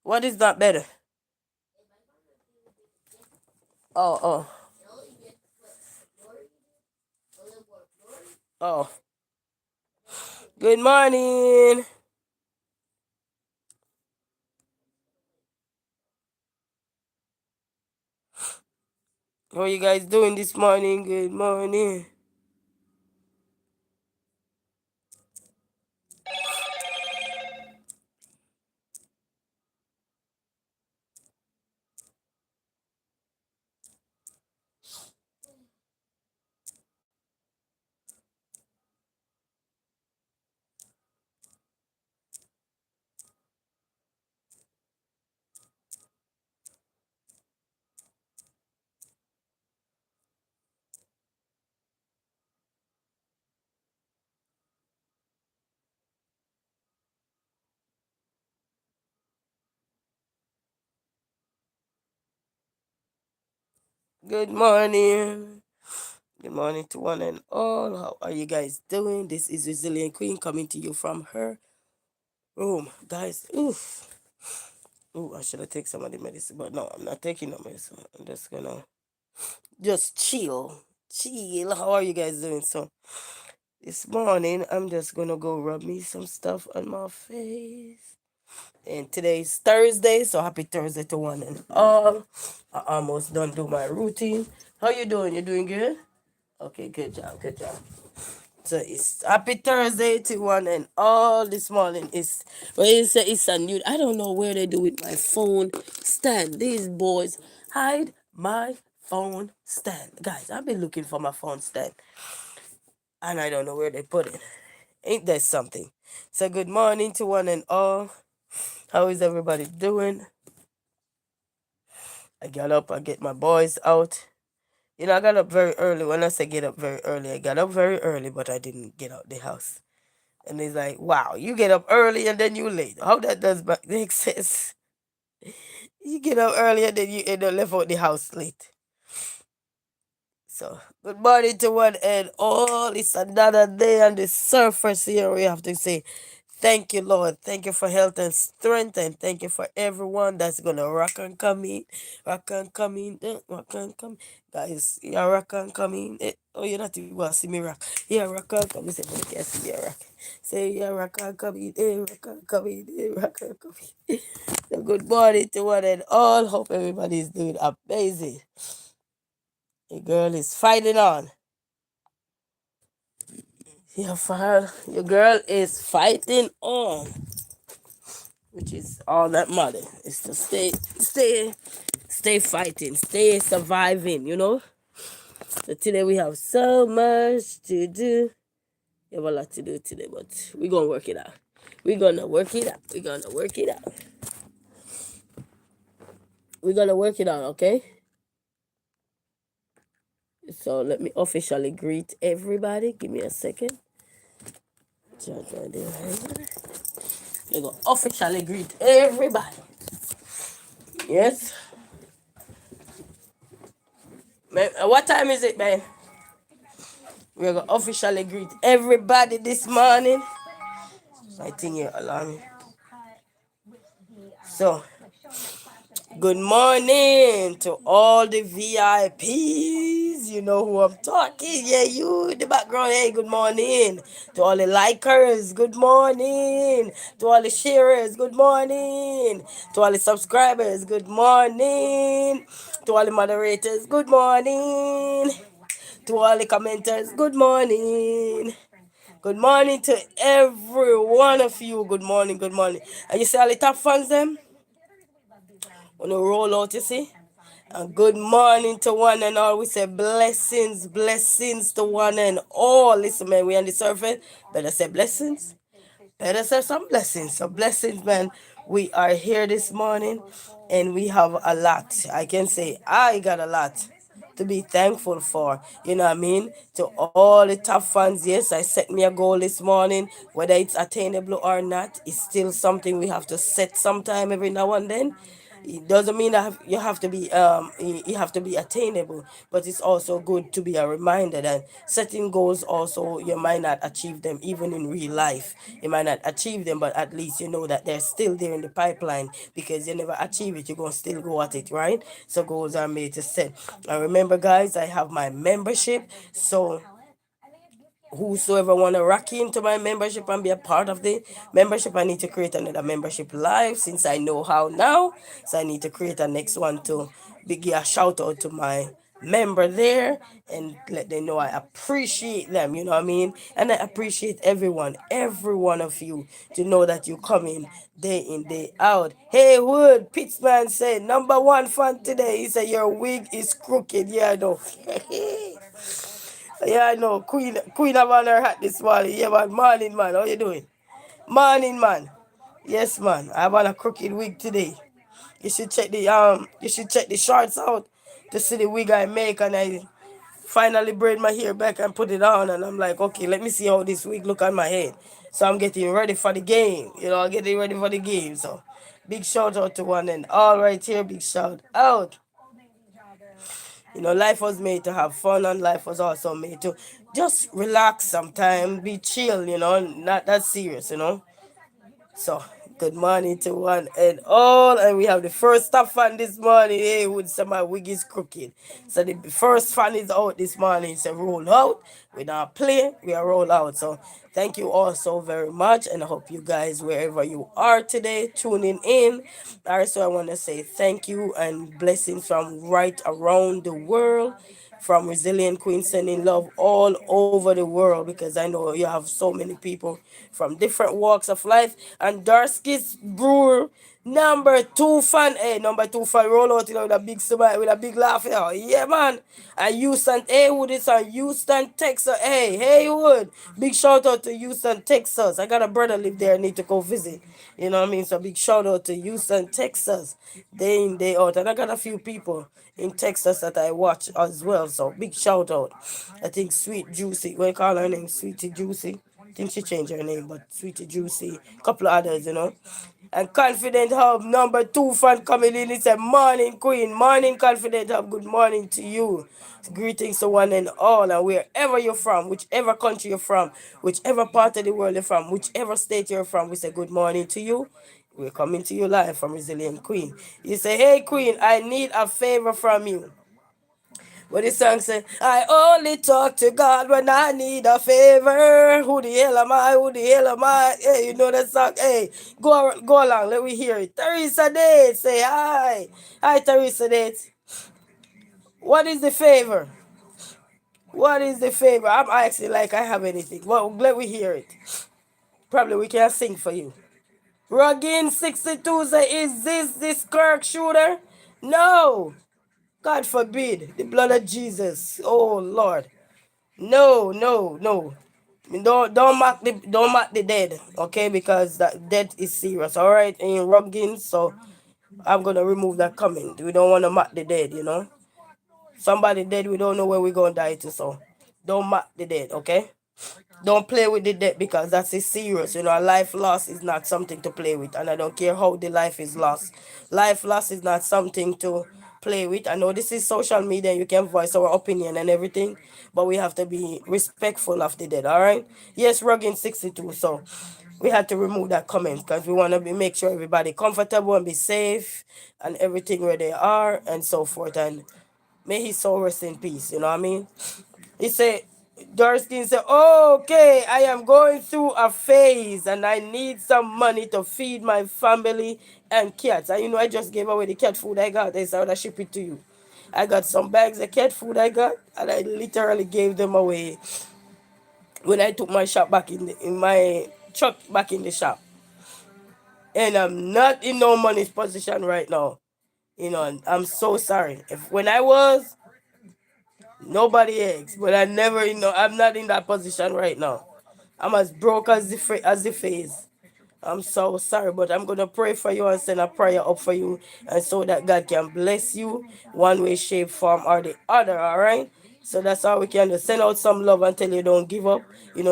What is not better? Oh, oh, oh. Good morning. How are you guys doing this morning? Good morning. Good morning. Good morning to one and all. How are you guys doing? This is Resilient Queen coming to you from her room. Guys, oof. Ooh, I should have taken some of the medicine, but no, I'm not taking no medicine. I'm just gonna just chill. Chill. How are you guys doing? So this morning I'm just gonna go rub me some stuff on my face. And today's Thursday, so happy Thursday to one and all. I almost done do my routine. How you doing? You doing good? Okay, good job, good job. So it's happy Thursday to one and all. This morning is well, it's a new. I don't know where they do with my phone stand. These boys hide my phone stand, guys. I've been looking for my phone stand, and I don't know where they put it. Ain't that something? So good morning to one and all. How is everybody doing? I got up. I get my boys out. You know, I got up very early. When I say get up very early, I got up very early, but I didn't get out the house. And he's like, wow, you get up early and then you late. How that does make sense? You get up early and then you end up left out the house late. So, good morning to one and all. It's another day on the surface here. We have to say, thank you, Lord. Thank you for health and strength. And thank you for everyone that's going to rock and come in. Rock and come in. Rock and come. Guys, yeah, rock and come in. Oh, you're not even going to see me rock. Yeah, rock and come in. Say, but you can't see me rock. Say, yeah, rock and come in. Rock and come in. Rock and come in. So, good morning to one and all. Hope everybody is doing amazing. Your girl is fighting on. Your girl is fighting on, which is all that matters. Is to stay fighting, stay surviving. So today we have so much to do. We have a lot to do today, but we're gonna work it out. We're gonna work it out. We're gonna work it out. We're gonna work it out, okay? So let me officially greet everybody. Give me a second. We're gonna officially greet everybody. Yes. Man, what time is it, man? We're gonna officially greet everybody this morning. I think you're alarming. So, good morning to all the VIPs. You know who I'm talking. Yeah, you in the background. Hey, good morning. To all the likers, good morning. To all the sharers, good morning. To all the subscribers, good morning. To all the moderators, good morning. To all the commenters, good morning. Good morning to every one of you. Good morning, good morning. And you see all the top fans them? On the roll out, you see? And good morning to one and all. We say blessings, blessings to one and all. Listen, man, we on the surface. Better say blessings. Better say some blessings. So blessings, man. We are here this morning and we have a lot. I can say I got a lot to be thankful for. You know what I mean? To all the top fans, yes, I set me a goal this morning. Whether it's attainable or not, it's still something we have to set sometime every now and then. It doesn't mean that you have to be you have to be attainable, but it's also good to be a reminder that setting goals also you might not achieve them even in real life. You might not achieve them, but at least you know that they're still there in the pipeline because you never achieve it. You're gonna still go at it, right? So goals are made to set. And remember, guys, I have my membership, so whosoever want to rock into my membership and be a part of the membership, I need to create another membership live since I know how now. So I need to create a next one to give a shout out to my member there and let them know I appreciate them, you know what I mean? And I appreciate everyone, every one of you, to know that you come in, day out. Hey Wood, Pittsman said, number one fan today. He said your wig is crooked. Yeah, I know. Yeah, I know. Queen have on her hat this morning. Yeah, man. Morning, man. How you doing? Morning, man. Yes, man. I have on a crooked wig today. You should check the shorts out to see the wig I make, and I finally braid my hair back and put it on, and I'm like, okay, let me see how this wig look on my head. So I'm getting ready for the game. Getting ready for the game. So big shout out to one and all right here. Big shout out. Life was made to have fun, and life was also made to just relax sometimes, be chill, not that serious. So, good morning to one and all. And we have the first stop fan this morning. Hey, with some my wig is crooked. So, the first fan is out this morning. So, roll out. We don't play, we are roll out. So, thank you all so very much. And I hope you guys, wherever you are today, tuning in. Also, I want to say thank you and blessings from right around the world, from Resilient Queen, sending love all over the world because I know you have so many people from different walks of life. And Darskis Brewer, number 2 fan, hey, number 2 fan, roll out with a big smile, with a big laugh. Yeah, man. And Houston, hey, Wood, it's on Houston, Texas. Hey, Wood. Big shout out to Houston, Texas. I got a brother live there, I need to go visit. You know what I mean? So big shout out to Houston, Texas. Day in, day out. And I got a few people in Texas that I watch as well. So big shout out. I think Sweet Juicy, what you call her name? Sweetie Juicy. I think she changed her name, but Sweetie Juicy. Couple of others. And Confident Hub, number 2 fan coming in. It's a morning queen. Morning Confident Hub. Good morning to you. Greetings to one and all. And wherever you're from, whichever country you're from, whichever part of the world you're from, whichever state you're from, we say good morning to you. We're coming to you live from Resilient Queen. You say, hey Queen, I need a favor from you. What the song say? I only talk to God when I need a favor. Who the hell am I? Who the hell am I? Hey, you know that song? Hey, go along. Let me hear it. Teresa Date, say hi. Hi, Teresa Date. What is the favor? What is the favor? I'm asking like I have anything. Well, let me hear it. Probably we can sing for you. Rugin 62 say, is this Kirk shooter? No. God forbid. The blood of Jesus. Oh Lord. No, no, no. Don't mock the dead, okay? Because that death is serious, all right? In Ruggins, so I'm gonna remove that comment. We don't want to mock the dead. Somebody dead, we don't know where we're gonna die to, so don't mock the dead, okay? Don't play with the death because that's serious. A life loss is not something to play with, and I don't care how the life is lost. Life loss is not something to play with. I know this is social media, you can voice our opinion and everything, but we have to be respectful of the dead, all right? Yes, Ruggin 62, so we had to remove that comment because we want to make sure everybody comfortable and be safe and everything where they are and so forth. And may his soul rest in peace, you know what I mean? He said, Dorskin said, okay, I am going through a phase and I need some money to feed my family and cats. And I just gave away the cat food I got. I said, I would ship it to you. I got some bags of cat food I got, and I literally gave them away when I took my shop back in my truck back in the shop. And I'm not in no money position right now. I'm so sorry. If when I was, nobody else, but I'm not in that position right now. I'm as broke as the face. I'm so sorry, but I'm gonna pray for you and send a prayer up for you, and so that God can bless you one way, shape, form, or the other. All right. So that's all we can do. Send out some love and tell you don't give up.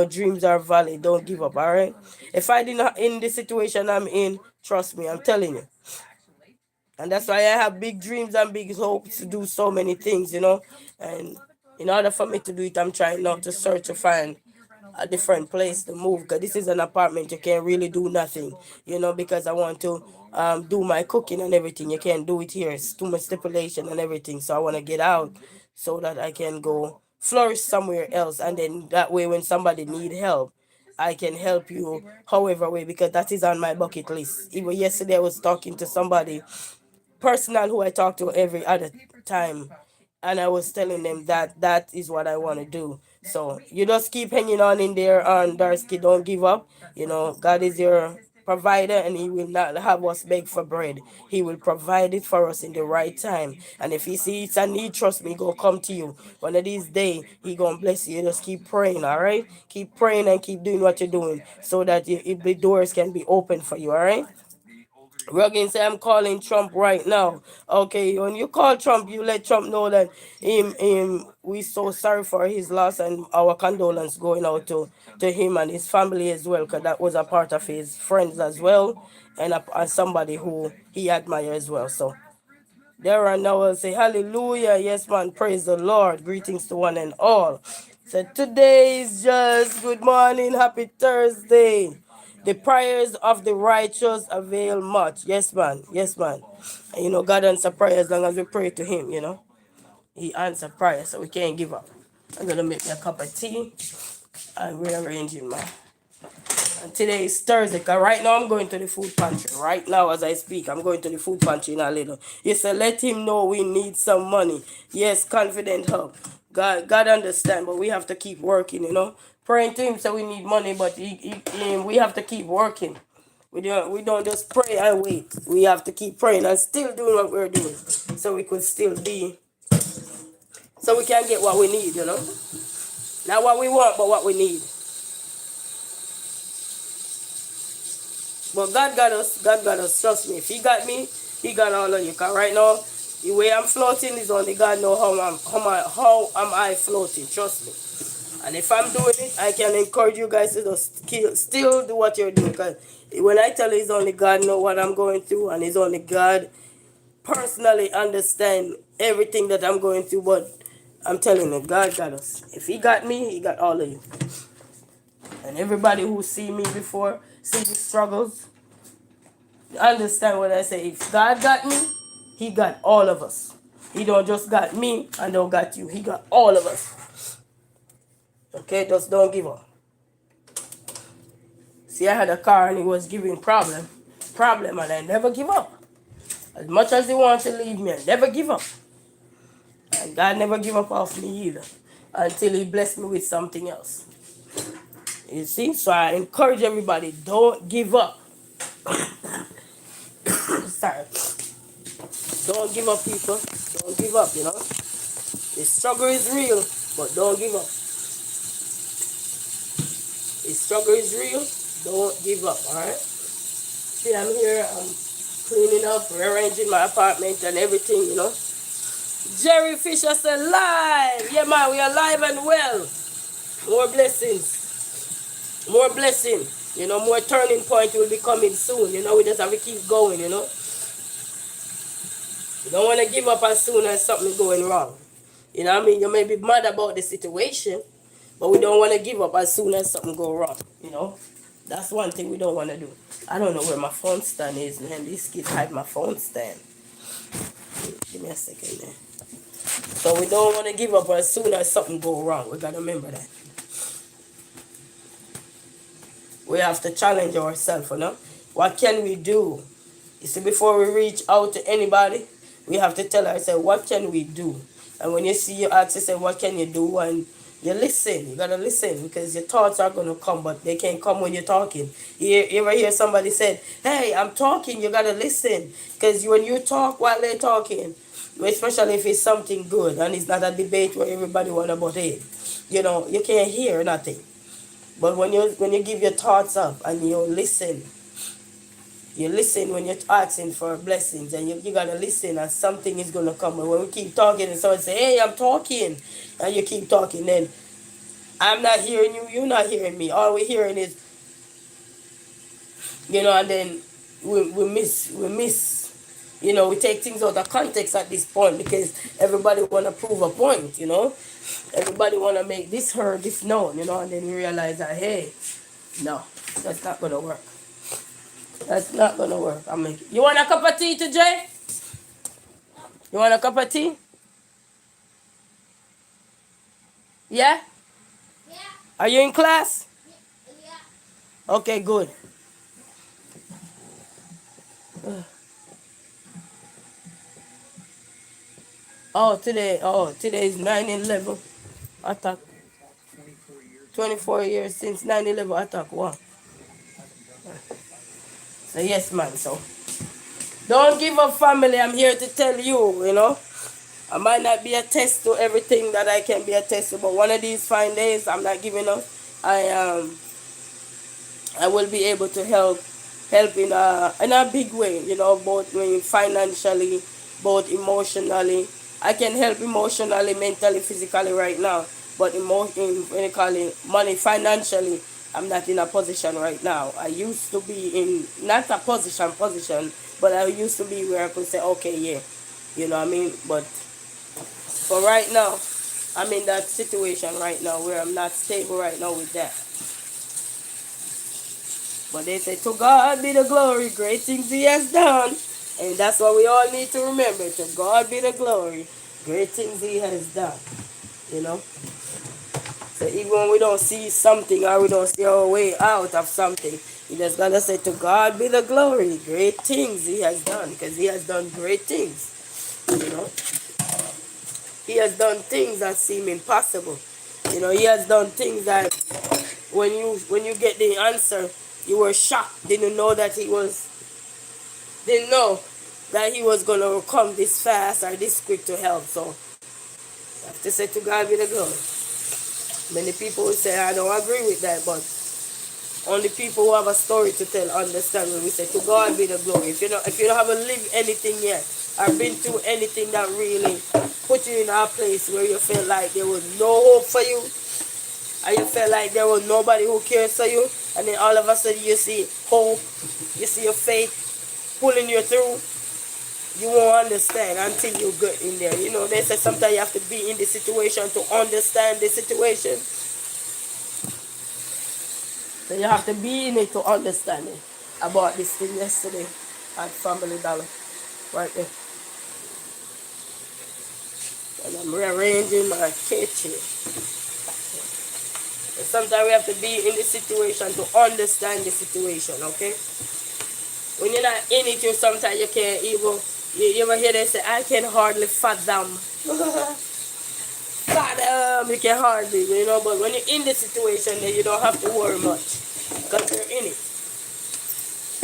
Dreams are valid. Don't give up. All right. If I didn't in the situation I'm in, trust me, I'm telling you. And that's why I have big dreams and big hopes to do so many things, And in order for me to do it, I'm trying not to search to find a different place to move, because this is an apartment. You can't really do nothing, because I want to do my cooking and everything. You can't do it here. It's too much stipulation and everything. So I want to get out so that I can go flourish somewhere else. And then that way, when somebody need help, I can help you however way, because that is on my bucket list. Even yesterday, I was talking to somebody personal who I talk to every other time, and I was telling them that that is what I want to do. So you just keep hanging on in there, on Darsky. Don't give up. God is your provider, and He will not have us beg for bread. He will provide it for us in the right time. And if He sees it's a need, trust me, He gonna come to you. One of these days, He gonna bless you. Just keep praying, all right? Keep praying and keep doing what you're doing, so that the doors can be open for you, all right? Ruggin say I'm calling Trump right now. Okay, when you call Trump, you let Trump know that we so sorry for his loss, and our condolence going out to him and his family as well, because that was a part of his friends as well, and somebody who he admire as well. So there and now I'll say hallelujah. Yes, man, praise the Lord. Greetings to one and all. So today is just good morning, happy Thursday. The prayers of the righteous avail much. Yes, man. Yes, man. And God answer prayer as long as we pray to Him. He answer prayer, so we can't give up. I'm gonna make me a cup of tea and rearranging my. And today is Thursday, because right now I'm going to the food pantry. Right now, as I speak, I'm going to the food pantry in a little. You say, let him know we need some money. Yes, confident help. God understand, but we have to keep working. Praying to him, so we need money, but we have to keep working. We don't just pray and wait. We have to keep praying and still doing what we're doing, so we could still be, so we can get what we need. Not what we want, but what we need. But God got us. God got us. Trust me. If He got me, He got all of you. Cause right now, the way I'm floating is only God know how am I floating. Trust me. And if I'm doing it, I can encourage you guys to just still do what you're doing. Cause when I tell you, it's only God know what I'm going through, and it's only God personally understand everything that I'm going through. But I'm telling you, God got us. If He got me, He got all of you. And everybody who see me before, see the struggles, understand what I say. If God got me, He got all of us. He don't just got me and don't got you. He got all of us. Okay, just don't give up. See, I had a car and it was giving problem, and I never give up. As much as He wants to leave me, I never give up. And God never give up off me either, until He blessed me with something else. You see, so I encourage everybody, don't give up. Sorry. Don't give up, people. Don't give up. The struggle is real, but don't give up. The struggle is real, don't give up, alright? See, I'm here, I'm cleaning up, rearranging my apartment and everything. Jerry Fisher said live! Yeah, man, we are live and well. More blessings. More blessing. More turning point will be coming soon. We just have to keep going. You don't want to give up as soon as something going wrong. You know what I mean? You may be mad about the situation, but we don't want to give up as soon as something go wrong. That's one thing we don't want to do. I don't know where my phone stand is, man. These kids hide my phone stand. Give me a second there. So we don't want to give up as soon as something go wrong. We got to remember that. We have to challenge ourselves. What can we do? You see, before we reach out to anybody, we have to tell ourselves, what can we do? And when you see your ask yourself, what can you do? And you listen. You gotta listen, because your thoughts are gonna come, but they can't come when you're talking. You ever hear somebody say, hey, I'm talking, you gotta listen. Because when you talk while they're talking, especially if it's something good and it's not a debate where everybody wanna butt in, you can't hear nothing. But when you give your thoughts up and you listen when you're asking for blessings, and you gotta listen, and something is gonna come. And when we keep talking and someone say, hey, I'm talking, and you keep talking, then I'm not hearing you, you're not hearing me. All we're hearing is, and then we miss. You know, we take things out of context at this point because everybody want to prove a point, you know. Everybody want to make this heard, this known, you know, and then we realize that, hey, no, that's not going to work. That's not going to work. You want a cup of tea today? You want a cup of tea? Yeah? Yeah. Are you in class? Yeah. Okay, good. Today is 9/11 attack. 24 years since 9/11 attack. Wow. So yes, man. So don't give up, family. I'm here to tell you, you know. I might not be a test to everything that I can be a test to, but one of these fine days, I'm not giving up. I I will be able to help in a big way, you know, both financially, both emotionally. I can help emotionally, mentally, physically right now, but when you call it money financially, I'm not in a position right now. I used to be in not a position, but I used to be where I could say, okay, yeah, you know what I mean. But for right now, I'm in that situation right now where I'm not stable right now with that. But they say, to God be the glory, great things He has done. And that's what we all need to remember. To God be the glory, great things He has done. You know? So even when we don't see something or we don't see our way out of something, you just gotta say, to God be the glory, great things He has done. Because He has done great things. You know? He has done things that seem impossible. You know, He has done things that when you get the answer, you were shocked, didn't know that He was gonna come this fast or this quick to help. So I have to say, to God be the glory. Many people will say I don't agree with that, but only people who have a story to tell understand when we say, to God be the glory. If you don't haven't lived anything yet or been through anything that really put you in a place where you feel like there was no hope for you, and you felt like there was nobody who cares for you, and then all of a sudden you see hope, you see your faith pulling you through, you won't understand until you get in there. You know, they say sometimes you have to be in the situation to understand the situation. So you have to be in it to understand it. I bought this thing yesterday at Family Dollar, right there. And I'm rearranging my kitchen. And sometimes we have to be in the situation to understand the situation, okay? When you're not in it, sometimes you can't even, you ever hear them say, I can hardly fathom. Fathom, you can hardly, you know, but when you're in the situation, then you don't have to worry much. Because you're in it.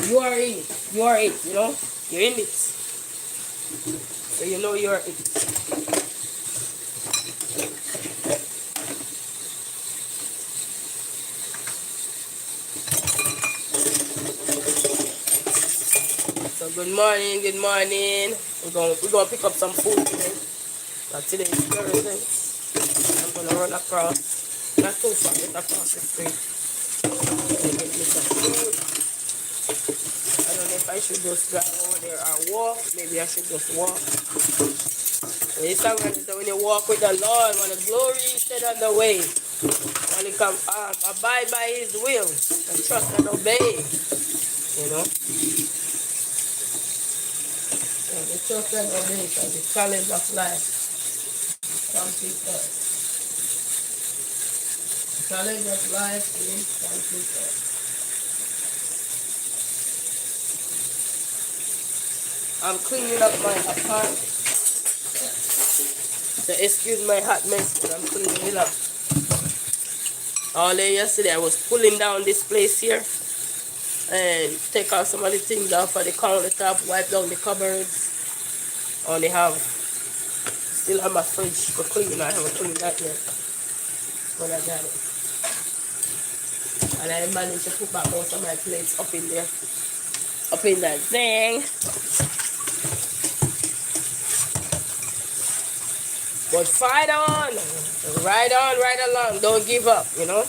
You are in it. You are it, you know? You're in it. So you know you're it. So good morning, good morning. We're gonna pick up some food today. But today is Thursday. I'm gonna run across, not too far, just across the street. And get me some food. I don't know if I should just drive over there or walk. Maybe I should just walk. And it's something that when you walk with the Lord, when the glory is set on the way, when you come abide by His will and trust and obey, you know. And the trust and obey is the challenge of life. Complete that. The challenge of life is complete that. I'm cleaning up my apartment. So excuse my hot mess, but I'm cleaning it up. All day yesterday I was pulling down this place here and take out some of the things off of the countertop, wipe down the cupboards. Only have still have my fridge for clean. I haven't cleaned that yet. But I got it. And I managed to put back most of my plates up in there. Up in that thing. But fight on, right along. Don't give up, you know.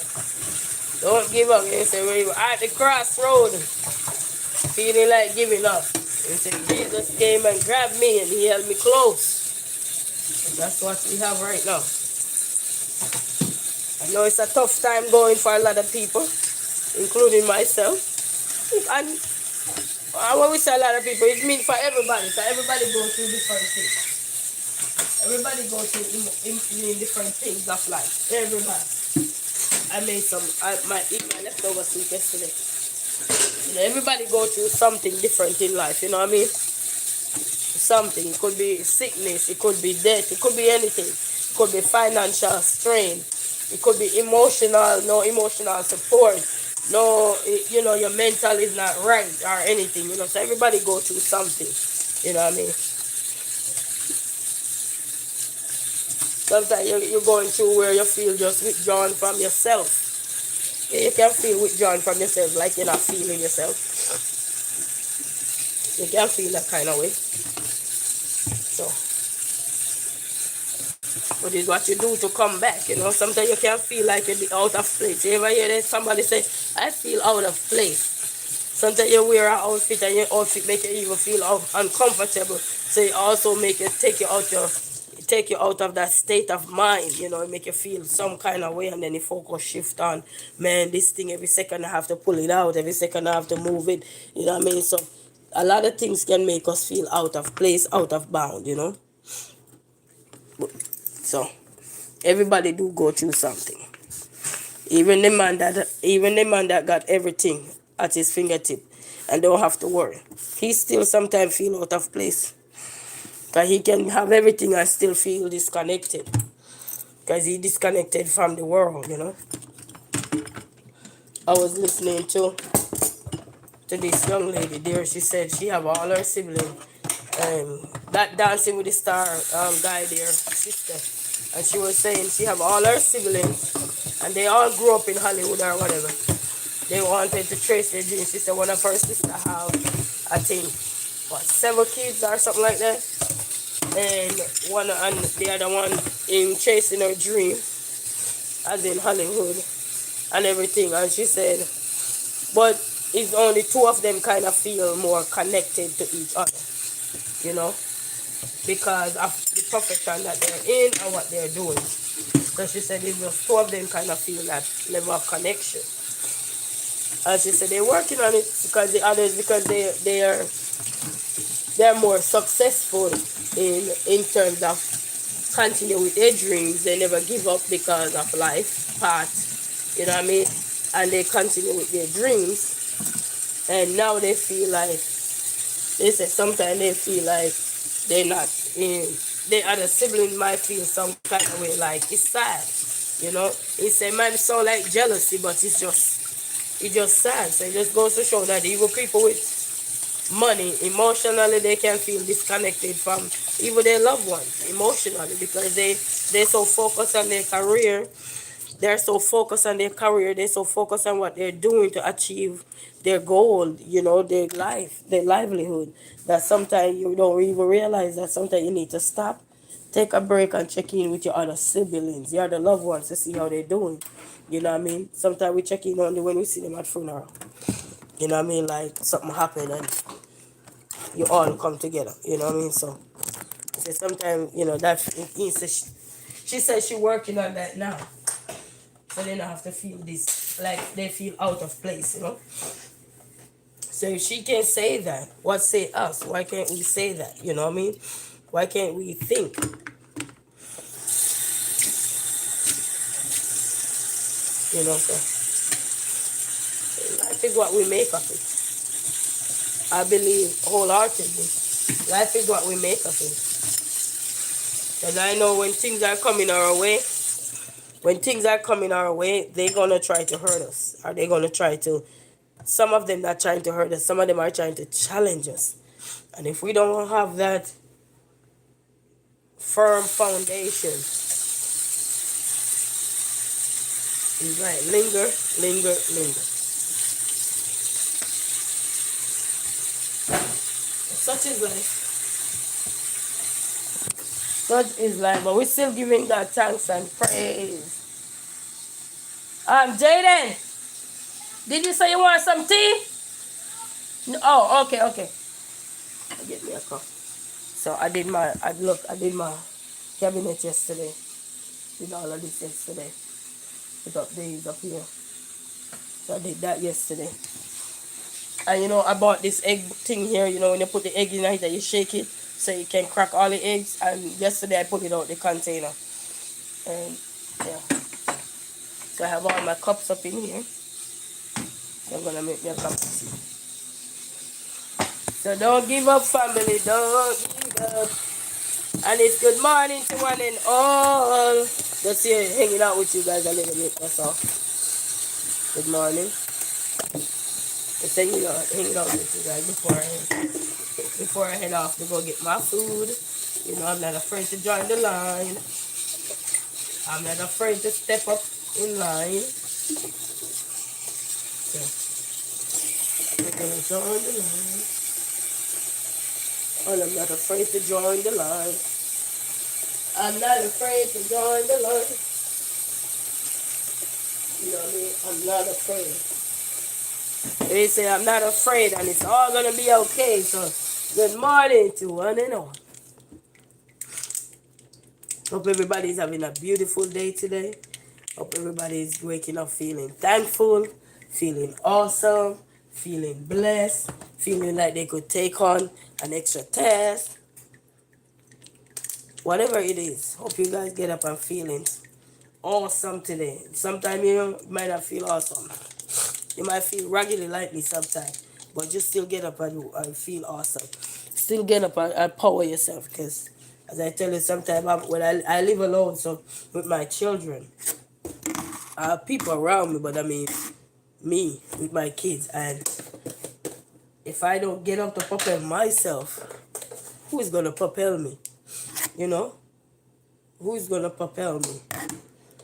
Don't give up. You say when you're at the crossroad, feeling like giving up, And say Jesus came and grabbed me and he held me close. And that's what we have right now. I know it's a tough time going for a lot of people, including myself. And when we say a lot of people, it means for everybody. So everybody goes through different things. Everybody goes through different things of life. Everybody. I made my eat my leftover soup yesterday. You know, everybody go through something different in life. You know what I mean? Something. It could be sickness. It could be death. It could be anything. It could be financial strain. It could be emotional. No emotional support. No, you know, your mental is not right or anything. You know, so everybody go through something. You know what I mean? Sometimes you're going through where you feel just withdrawn from yourself. Yeah, you can feel withdrawn from yourself, like you're not feeling yourself. You can feel that kind of way. So, but it's what you do to come back, you know. Sometimes you can feel like you're out of place. You ever hear somebody say, I feel out of place? Sometimes you wear an outfit and your outfit make you even feel uncomfortable. So it also make you take you out of that state of mind, you know, it make you feel some kind of way, and then the focus shift on, man, this thing every second I have to pull it out, every second I have to move it, you know what I mean? So a lot of things can make us feel out of place, out of bound, you know. So everybody do go through something. Even the man that got everything at his fingertip and don't have to worry, he still sometimes feel out of place. Because he can have everything and still feel disconnected. Because he disconnected from the world, you know. I was listening to this young lady there. She said she have all her siblings. That Dancing with the Star guy there, sister. And she was saying she have all her siblings. And they all grew up in Hollywood or whatever. They wanted to trace their dreams. She said one of her sisters have, I think, 7 kids or something like that. And the other one in chasing her dream, as in Hollywood and everything. And she said, but it's only two of them kind of feel more connected to each other, you know, because of the profession that they're in and what they're doing. So she said it's just two of them kind of feel that level of connection. And she said they're working on it because the others, because they're more successful in terms of continue with their dreams. They never give up because of life path, you know what I mean? And they continue with their dreams. And now they feel like, they say sometimes they feel like they're not in, the other sibling might feel some kind of way, like it's sad, you know? It might sound like jealousy, but it's just sad. So it just goes to show that even people with money, emotionally, they can feel disconnected from even their loved ones emotionally, because they're so focused on their career. They're so focused on their career. They're so focused on what they're doing to achieve their goal, you know, their life, their livelihood, that sometimes you don't even realize that sometimes you need to stop, take a break, and check in with your other siblings, your other loved ones, to see how they're doing. You know what I mean? Sometimes we check in only when we see them at funeral. You know what I mean? Like something happened and you all come together. You know what I mean? So sometimes, you know, that she says she working on that now. So they don't have to feel this, like they feel out of place, you know? So if she can say that, what say us? Why can't we say that? You know what I mean? Why can't we think? You know, so life is what we make of it. I believe wholeheartedly. Life is what we make of it. And I know when things are coming our way, they're gonna try to hurt us. Or they're gonna try to, some of them not trying to hurt us, some of them are trying to challenge us. And if we don't have that firm foundation, it's like linger, linger, linger. Such is life. Such is life. But we're still giving God thanks and praise. Jaden, did you say you want some tea? No, oh, okay, okay. Get me a cup. So I did my cabinet yesterday. Did all of this yesterday. Put up these up here. So I did that yesterday. And I bought this egg thing here. When you put the egg in it, you shake it so you can crack all the eggs. And yesterday I put it out the container. And yeah. So I have all my cups up in here. So I'm gonna make me a cup of tea. So don't give up, family. Don't give up. And it's good morning to one and all. Just here hanging out with you guys a little bit. That's all. Good morning. Just hanging out with you guys before I head off to go get my food. I'm not afraid to join the line. I'm not afraid to step up in line. So we're gonna join the line. And I'm not afraid to join the line. I'm not afraid to join the line. You know what I mean? I'm not afraid. They say I'm not afraid and it's all gonna be okay. So good morning to one and all. Hope everybody's having a beautiful day today. Hope everybody's waking up feeling thankful, feeling awesome, feeling blessed, feeling like they could take on an extra task. Whatever it is, hope you guys get up and feeling awesome today. Sometimes you might not feel awesome. You might feel raggedy like me sometimes, but just still get up and feel awesome. Still get up and power yourself, because as I tell you, sometimes when I live alone, so with my children, I have people around me, but I mean, me with my kids, and if I don't get up to propel myself, who is gonna propel me? You know, who is gonna propel me?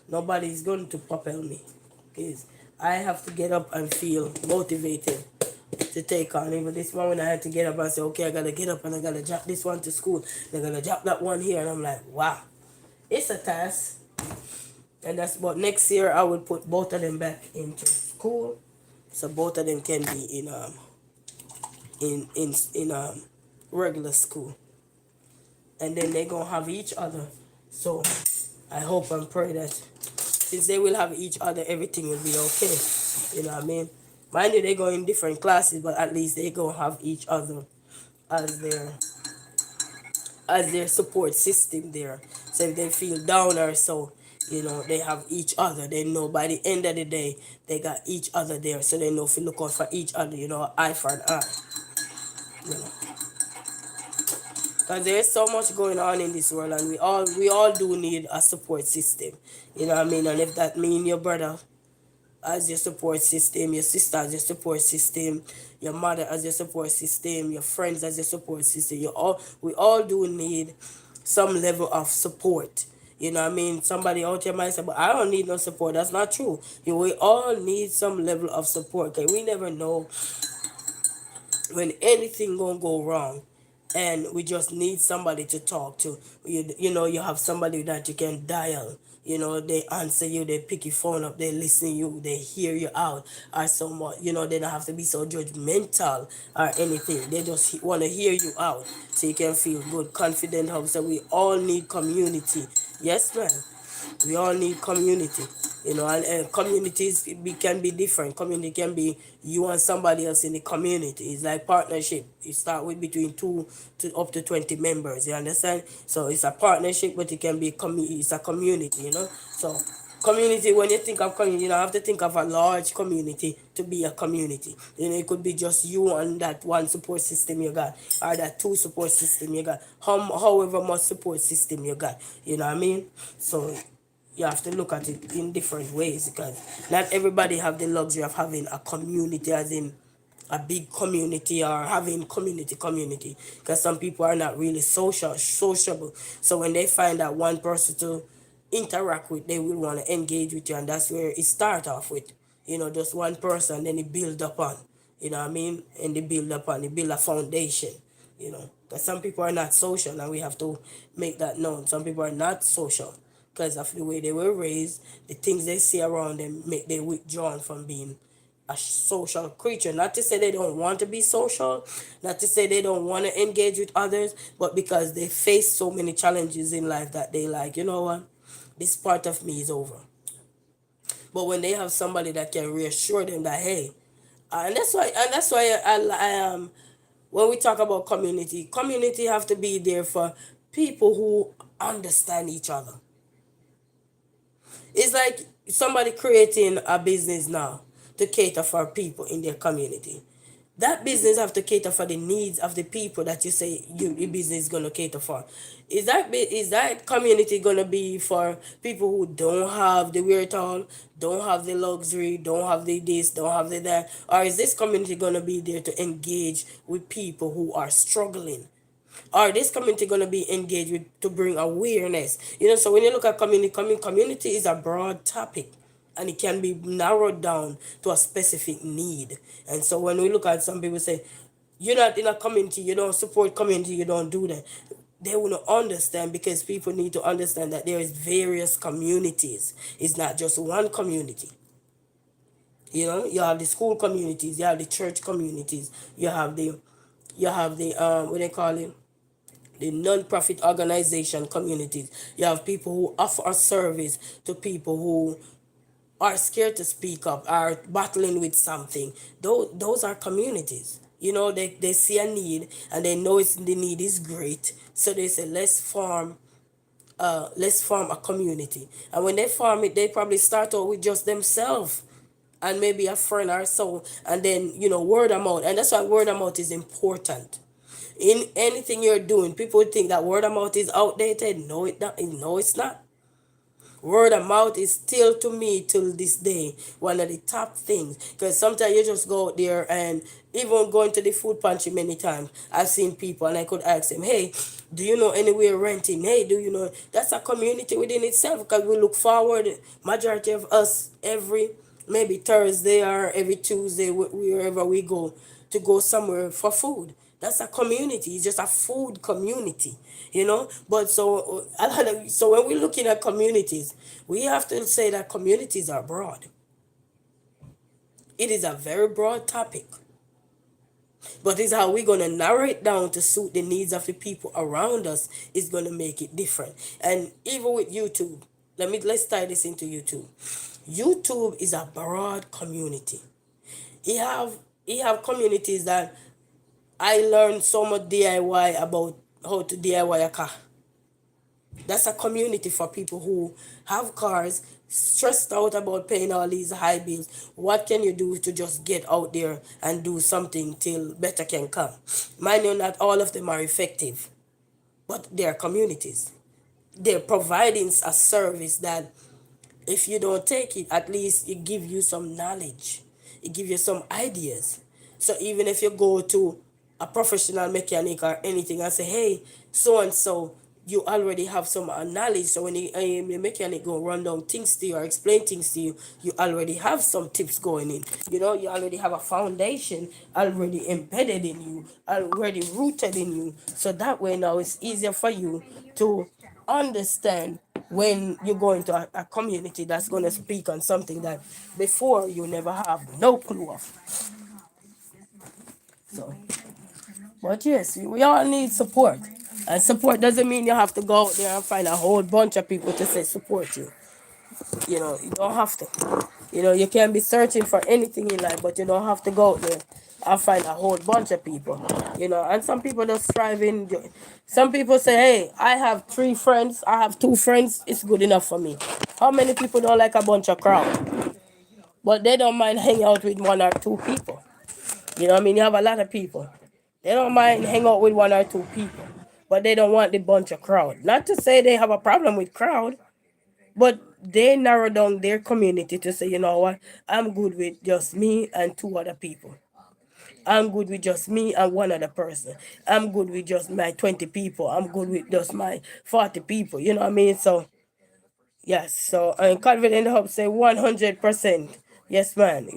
Nobody is going to propel me, because I have to get up and feel motivated to take on. Even this one, when I had to get up and say, okay, I gotta get up and I gotta drop this one to school, I gotta drop that one here, and I'm like, wow, it's a task. And that's what next year I will put both of them back into school, so both of them can be in regular school, and then they gonna have each other. So I hope and pray that since they will have each other, everything will be okay. You know what I mean? Mind you, they go in different classes, but at least they gonna have each other as their support system there. So if they feel down or so, they have each other. They know by the end of the day, they got each other there. So they know if you look out for each other, eye for an eye. You know. Because there's so much going on in this world, and we all do need a support system. You know what I mean? And if that mean your brother as your support system, your sister as your support system, your mother as your support system, your friends as your support system. We all do need some level of support. You know what I mean? Somebody out there might say, but I don't need no support. That's not true. We all need some level of support. Okay, we never know when anything gonna go wrong, and we just need somebody to talk to. You have somebody that you can dial. They answer you, they pick your phone up, they listen to you, they hear you out, or so much. They don't have to be so judgmental or anything. They just want to hear you out, so you can feel good, confident. How so we all need community. Yes, man. We all need community. And communities can be different. Community can be you and somebody else in the community. It's like partnership. You start with between 2 to up to 20 members. You understand? So it's a partnership, but it can be it's a community. So community, when you think of community, you don't have to think of a large community to be a community. It could be just you and that one support system you got, or that two support system you got, however much support system you got. You know what I mean? So you have to look at it in different ways, because not everybody have the luxury of having a community, as in a big community, or having community, because some people are not really sociable. So when they find that one person to interact with, they will want to engage with you, and that's where it start off with, just one person, then it build upon, you know what I mean? And they build upon, they build a foundation, because some people are not social, and we have to make that known. Some people are not social because of the way they were raised, the things they see around them make them withdrawn from being a social creature. Not to say they don't want to be social, not to say they don't want to engage with others, but because they face so many challenges in life that they like, you know what, this part of me is over. But when they have somebody that can reassure them that, hey, and that's why I when we talk about community, community have to be there for people who understand each other. It's like somebody creating a business now to cater for people in their community. That business have to cater for the needs of the people that you say your business is gonna cater for. Is that community gonna be for people who don't have the wherewithal, don't have the luxury, don't have the this, don't have the that, or is this community gonna be there to engage with people who are struggling? Or this community going to be engaged with to bring awareness? So when you look at community is a broad topic, and it can be narrowed down to a specific need. And so when we look at, some people say, you're not in a community, you don't support community, you don't do that. They will not understand, because people need to understand that there is various communities. It's not just one community. You have the school communities, you have the church communities, you have the what they call it, the non-profit organization communities. You have people who offer a service to people who are scared to speak up, are battling with something. Those are communities. They see a need, and they know the need is great, so they say, let's form a community. And when they form it, they probably start out with just themselves and maybe a friend or so, and then word of mouth. And that's why word of mouth is important in anything you're doing. People think that word of mouth is outdated. No, it's not. Word of mouth is still, to me, till this day, one of the top things. Because sometimes you just go out there, and even going to the food pantry, many times I've seen people, and I could ask them, hey, do you know anywhere renting? Hey, do you know? That's a community within itself, because we look forward, majority of us, every maybe Thursday or every Tuesday, wherever we go, to go somewhere for food. That's a community. It's just a food community. But so so when we're looking at communities, we have to say that communities are broad. It is a very broad topic, but it's how we're gonna narrow it down to suit the needs of the people around us is gonna make it different. And even with YouTube, let's tie this into YouTube. YouTube is a broad community. You have you have communities that I learned so much DIY about how to DIY a car. That's a community for people who have cars, stressed out about paying all these high bills. What can you do to just get out there and do something till better can come? Mind you, not all of them are effective, but they're communities. They're providing a service that, if you don't take it, at least it give you some knowledge, it give you some ideas. So even if you go to a professional mechanic or anything and say, hey, so and so, you already have some knowledge. So when the mechanic go run down things to you or explain things to you, you already have some tips going in. You already have a foundation already embedded in you, already rooted in you. So that way now it's easier for you to understand when you go into a community that's going to speak on something that before you never have no clue of. So, but yes, we all need support. And support doesn't mean you have to go out there and find a whole bunch of people to say support you. You don't have to. You can be searching for anything in life, but you don't have to go out there and find a whole bunch of people. And some people just thrive in. Some people say, hey, I have 3 friends, I have 2 friends, it's good enough for me. How many people don't like a bunch of crowd? But they don't mind hanging out with 1 or 2 people. You know what I mean? You have a lot of people. They don't mind hang out with 1 or 2 people, but they don't want the bunch of crowd. Not to say they have a problem with crowd, but they narrow down their community to say, you know what, I'm good with just me and 2 other people. I'm good with just me and one other person. I'm good with just my 20 people. I'm good with just my 40 people. You know what I mean? So, yes. So, I'm confident enough to say 100%. Yes, man.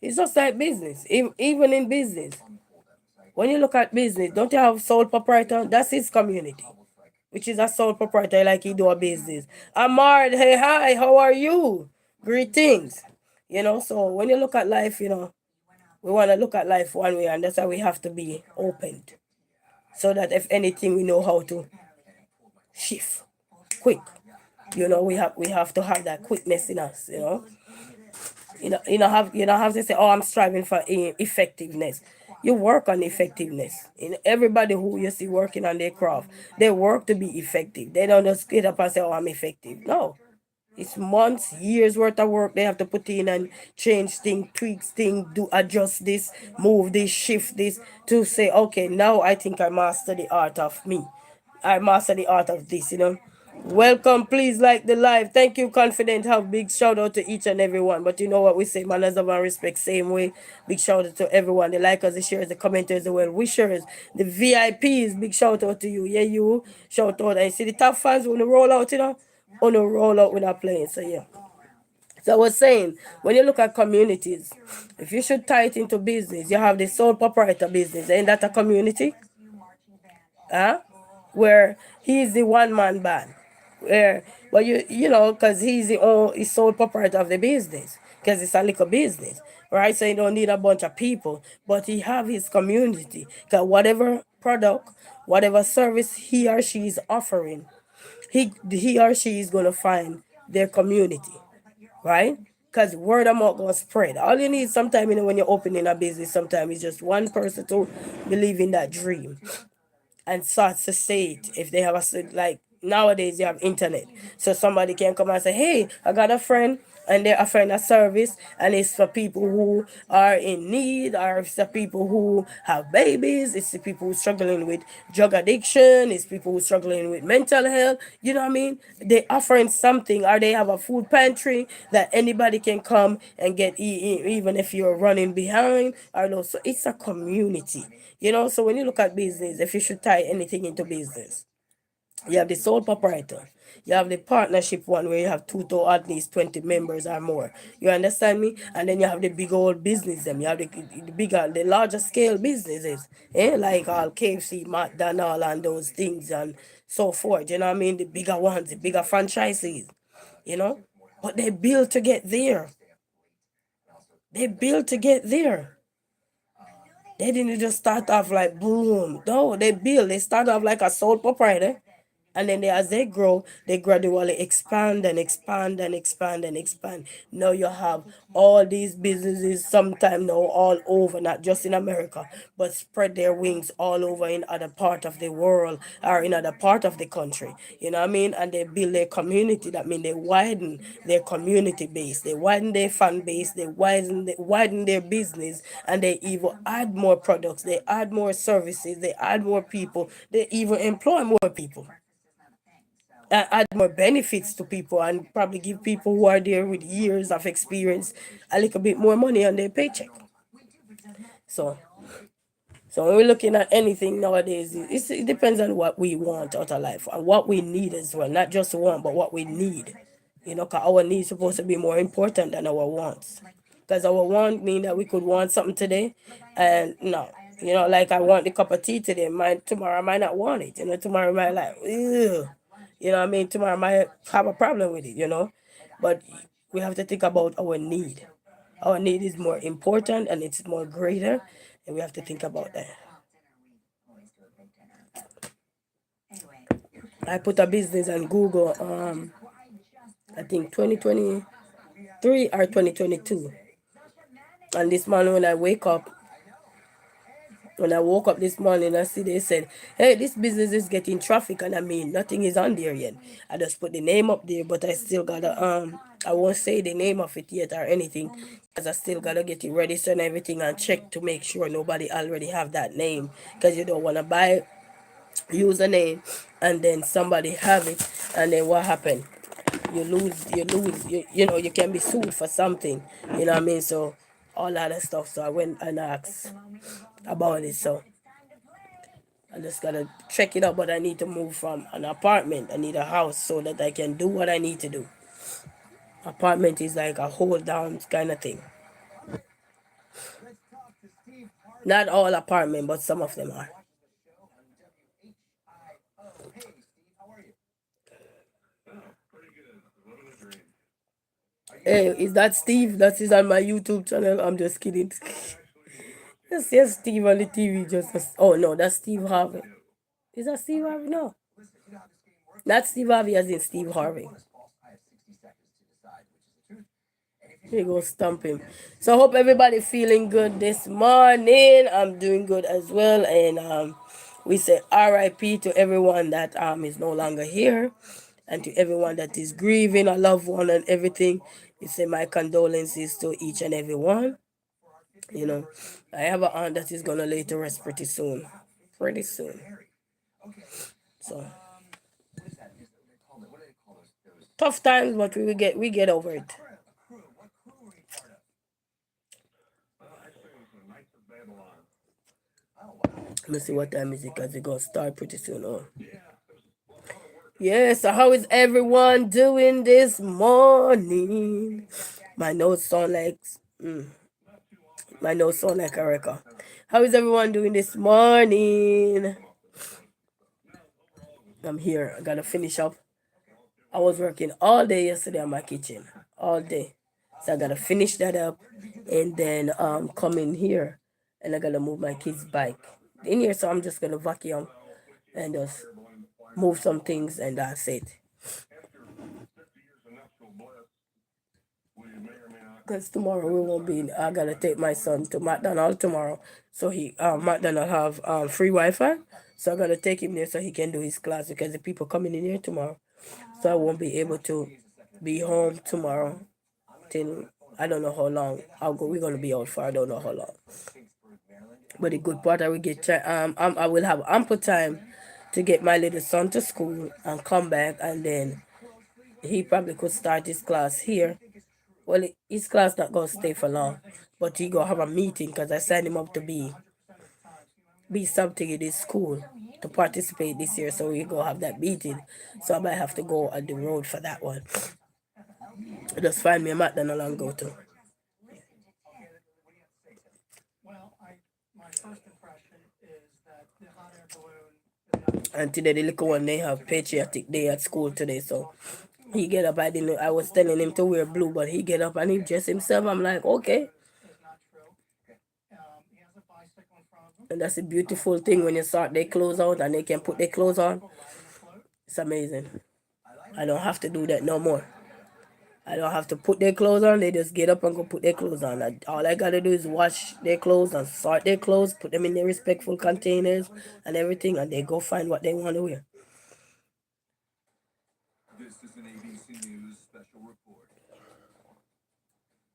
It's just like business. Even in business, when you look at business, don't you have sole proprietor? That's his community. which is a sole proprietor like he do a business. Amard, hey, hi, how are you? Greetings. So when you look at life, we want to look at life one way, and that's why we have to be opened. So that if anything, we know how to shift quick. We have to have that quickness in us. You don't have to say, oh, I'm striving for effectiveness. You work on effectiveness. Everybody who you see working on their craft, they work to be effective. They don't just get up and say, oh, I'm effective. No, it's months, years worth of work they have to put in and change things, tweaks things, do adjust this, move this, shift this to say, okay, now I think I master the art of me. I master the art of this. Welcome, please like the live. Thank you, confident. Have big shout out to each and everyone. But you know what we say, manners of our respect, same way. Big shout out to everyone. The likers, the shares, the commenters, the well wishers, the VIPs. Big shout out to you. Yeah, you shout out. And see the top fans when they roll out. On a roll out without playing. So yeah. So I was saying, when you look at communities, if you should tie it into business, you have the sole proprietor business. Ain't that a community? Huh? Where he's the one man band. Where but because he's sole proprietor of the business. Because it's a little business. Right? So you don't need a bunch of people. But he have his community. Because whatever product, whatever service he or she is offering, he or she is gonna find their community, right? Because word of mouth gonna spread. All you need sometimes, when you're opening a business, sometimes is just one person to believe in that dream and start to say it. If they have like nowadays you have internet, so somebody can come and say, hey, I got a friend, and they're offering a service, and it's for people who are in need, or it's for people who have babies, it's the people who struggling with drug addiction, it's people who struggling with mental health. You know what I mean? They offering something, or they have a food pantry that anybody can come and get, even if you're running behind. Or no, so it's a community. So when you look at business, if you should tie anything into business, you have the sole proprietor. You have the partnership one where you have two to at least 20 members or more. You understand me? And then you have the big old business them. You have the larger scale businesses. Like all KFC, McDonald's and those things and so forth. You know what I mean? The bigger ones, the bigger franchises. You know? But they build to get there. They build to get there. They didn't just start off like boom. No, they start off like a sole proprietor. And then as they grow, they gradually expand and expand and expand and expand. Now you have all these businesses sometime now all over, not just in America, but spread their wings all over in other part of the world or in other part of the country. You know what I mean? And they build their community. That means they widen their community base, they widen their fan base, they widen their business, and they even add more products, they add more services, they add more people, they even employ more people, add more benefits to people, and probably give people who are there with years of experience a little bit more money on their paycheck. So, so when we're looking at anything nowadays, it depends on what we want out of life and what we need as well. Not just want, but what we need. Because our needs supposed to be more important than our wants. Because our want mean that we could want something today, and no. Like I want the cup of tea today. Tomorrow I might not want it. Tomorrow I might like, ew. You know what I mean? Tomorrow I might have a problem with it. But we have to think about our need. Our need is more important and it's more greater, and we have to think about that. I put a business on Google, I think 2023 or 2022. And this morning when I woke up this morning, I see they said, hey, this business is getting traffic, and I mean, nothing is on there yet. I just put the name up there, but I still gotta, I won't say the name of it yet or anything, because I still gotta get it registered and everything and check to make sure nobody already have that name, because you don't want to buy username and then somebody have it, and then what happened? You can be sued for something. You know what I mean? So all that stuff. So I went and asked about it. So I just gotta check it out, but I need to move from an apartment. I need a house so that I can do what I need to do. Apartment is like a hold down kind of thing. Not all apartment, but some of them are. Hey, is that Steve? That is on my YouTube channel. I'm just kidding. Yes, yes, Steve on the TV. Oh no, that's Steve Harvey. Is that Steve Harvey? No, not Steve Harvey as in Steve Harvey. Here you go, stump him. So I hope everybody feeling good this morning. I'm doing good as well, and we say R.I.P. to everyone that is no longer here, and to everyone that is grieving a loved one and everything. We say my condolences to each and every one. You know, I have an aunt that is gonna lay to rest pretty soon, pretty soon. So tough times, but we get over it. Let me see what time is it, because it gonna start pretty soon. Oh. Yeah, so how is everyone doing this morning? My notes sound like mm, my notes sound like a record. How is everyone doing this morning? I'm here. I gotta finish up. I was working all day yesterday on my kitchen. All day. So I gotta finish that up and then come in here and I gotta move my kid's bike in here, so I'm just gonna vacuum and just move some things and that's it. Because tomorrow we won't be. I gotta take my son to McDonald's tomorrow, so he McDonald have free Wi-Fi, so I gotta take him there so he can do his class because the people coming in here tomorrow, so I won't be able to be home tomorrow till I don't know how long. We're gonna be out for I don't know how long. But the good part I will I will have ample time to get my little son to school and come back, and then he probably could start his class here. Well, his class not gonna stay for long, but he gonna have a meeting because I signed him up to be something in his school to participate this year. So we gonna have that meeting. So I might have to go on the road for that one. Just find me a McDonald's and go to. And today the little one they have patriotic day at school today, so he get up. I was telling him to wear blue, but he get up and he dress himself. I'm like, okay. And that's a beautiful thing when you sort their clothes out and they can put their clothes on. It's amazing. I don't have to do that no more. I don't have to put their clothes on. They just get up and go put their clothes on. All I gotta do is wash their clothes and sort their clothes, put them in their respectful containers and everything, and they go find what they want to wear. This is an ABC News special report.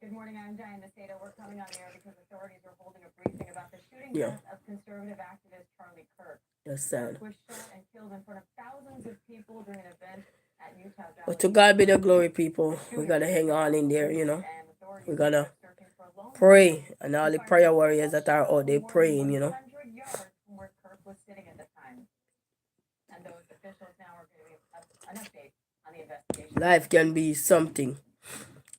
Good morning, I'm Diane Macedo. We're coming on air because authorities are holding a briefing about the shooting death of conservative activist Charlie Kirk. That's sad. Kirk was shot and killed in front of thousands of people during an event at Utah. But to God be the glory, people. We gotta hang on in there, you know. We gotta pray, and all the prayer warriors that are out there praying, you know. Life can be something.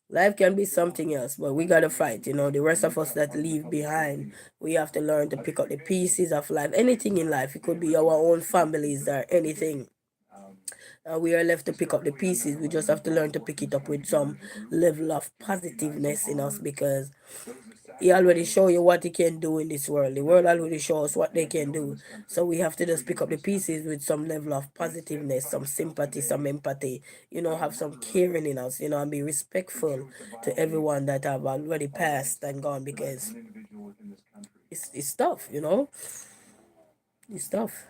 Life can be something else, but we gotta fight. You know, the rest of us that leave behind, we have to learn to pick up the pieces of life. Anything in life, it could be our own families or anything. We are left to pick up the pieces. We just have to learn to pick it up with some level of positiveness in us, because he already show you what he can do in this world. The world already shows us what they can do. So we have to just pick up the pieces with some level of positiveness, some sympathy, some empathy, you know, have some caring in us, you know, and be respectful to everyone that have already passed and gone, because it's tough, you know. It's tough.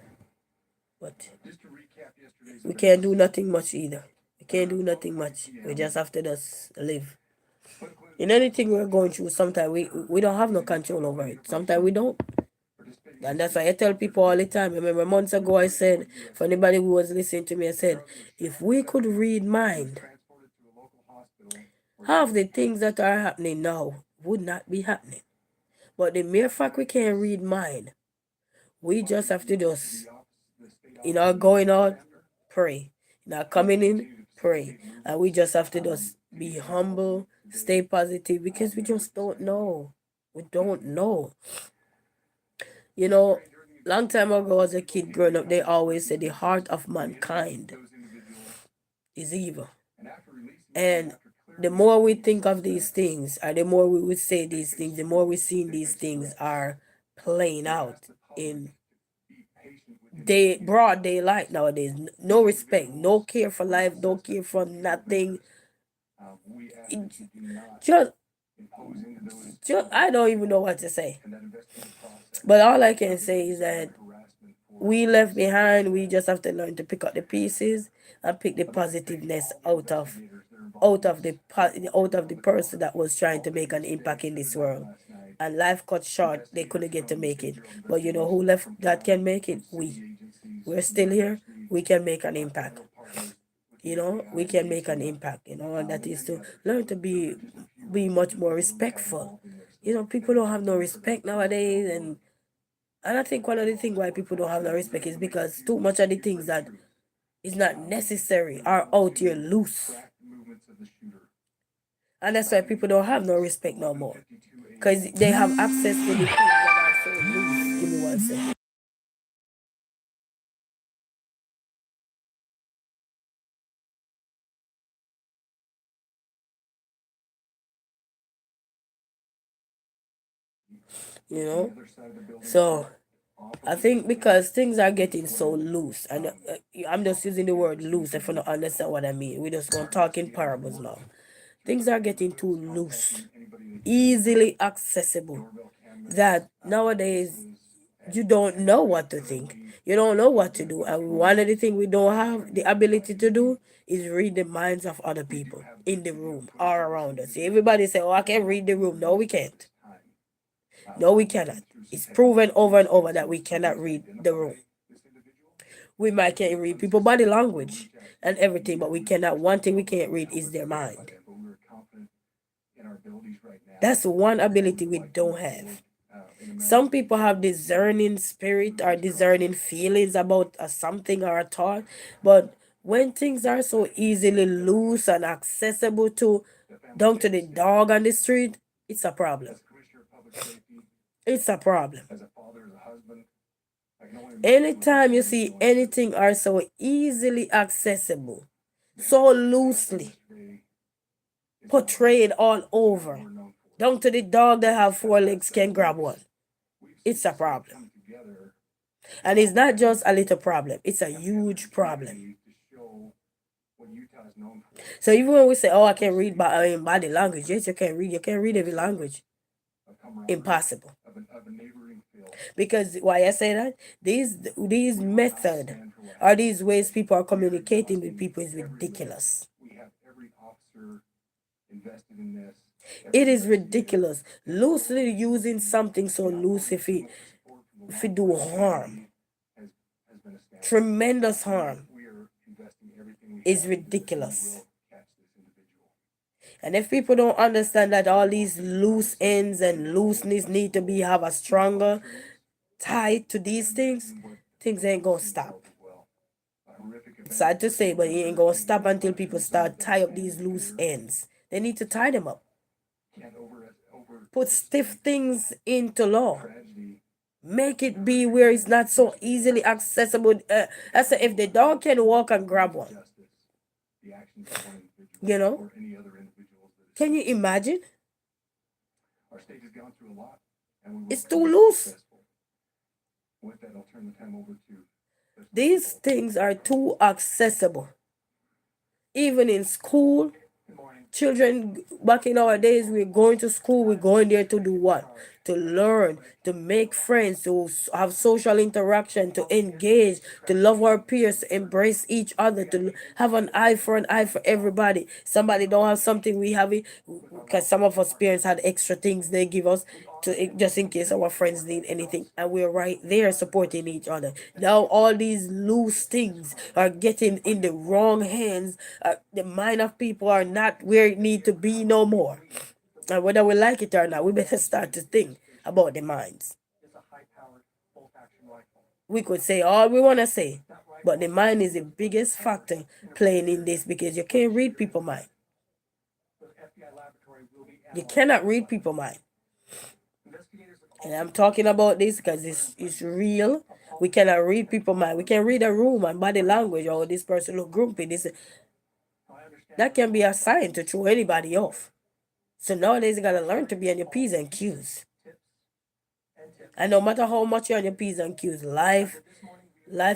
But we can't do nothing much either. We can't do nothing much. We just have to just live. In anything we're going through, sometimes we don't have no control over it. Sometimes we don't. And that's why I tell people all the time. Remember months ago I said, for anybody who was listening to me, I said, if we could read mind, half the things that are happening now would not be happening. But the mere fact we can't read mind, we just have to just, going out, pray. Coming in, pray. And we just have to just be humble, stay positive, because we just don't know. We don't know. You know, long time ago as a kid growing up, they always said the heart of mankind is evil. And the more we think of these things, or the more we would say these things, the more we see these things are playing out in broad daylight nowadays. No respect, no care for life, no care for nothing. Just, I don't even know what to say. But all I can say is that we left behind. We just have to learn to pick up the pieces and pick the positiveness out of the person that was trying to make an impact in this world. And life cut short. They couldn't get to make it. But you know who left that can make it? We. We're still here. We can make an impact. We can make an impact. And that is to learn to be much more respectful. People don't have no respect nowadays, and I think one of the things why people don't have no respect is because too much of the things that is not necessary are out here loose. And that's why people don't have no respect no more. Because they have access to the things that are so loose. Give me one second. You know? So I think because things are getting so loose, and I'm just using the word loose if you don't understand what I mean. We're just going to talk in parables now. Things are getting too loose, easily accessible, that nowadays you don't know what to think. You don't know what to do. And one of the things we don't have the ability to do is read the minds of other people in the room or around us. Everybody say, oh, I can read the room. No, we can't. No, we cannot. It's proven over and over that we cannot read the room. We might can't read people body language and everything, but we cannot. One thing we can't read is their mind. That's one ability we don't have. Some people have discerning spirit or discerning feelings about something or a thought, but when things are so easily loose and accessible to down to the dog on the street, it's a problem. It's a problem. Anytime you see anything are so easily accessible, so loosely portrayed all over, down to the dog that have four legs can grab one, it's a problem. And it's not just a little problem, it's a huge problem. So even when we say, oh, I can read body language, yes, you can read. You can read every language. Impossible. Because why I say that? These method or these ways people are communicating with people is ridiculous. It is ridiculous. Loosely using something so loose if it do harm. Tremendous harm. Is ridiculous. And if people don't understand that all these loose ends and looseness need to be have a stronger tie to these things ain't gonna stop. It's sad to say, but it ain't gonna stop until people start tie up these loose ends. They need to tie them up. Put stiff things into law. Make it be where it's not so easily accessible. I say if the dog can walk and grab one, you know, can you imagine? It's too loose. These things are too accessible. Even in school, children back in our days, we're going to school, we're going there to do what? To learn, to make friends, to have social interaction, to engage, to love our peers, to embrace each other, to have an eye for everybody. Somebody don't have something, we have it, because some of us parents had extra things they give us to just in case our friends need anything, and we're right there supporting each other. Now all these loose things are getting in the wrong hands. The mind of people are not where it need to be no more, and whether we like it or not, we better start to think about the minds. We could say all we want to say, but the mind is the biggest factor playing in this, because you can't read people's mind. You cannot read people's mind. And I'm talking about this because it's real. We cannot read people's mind. We can read a room and body language. Oh, this person look grumpy. This, That can be a sign to throw anybody off. So nowadays you gotta learn to be on your P's and Q's. And no matter how much you're on your P's and Q's, life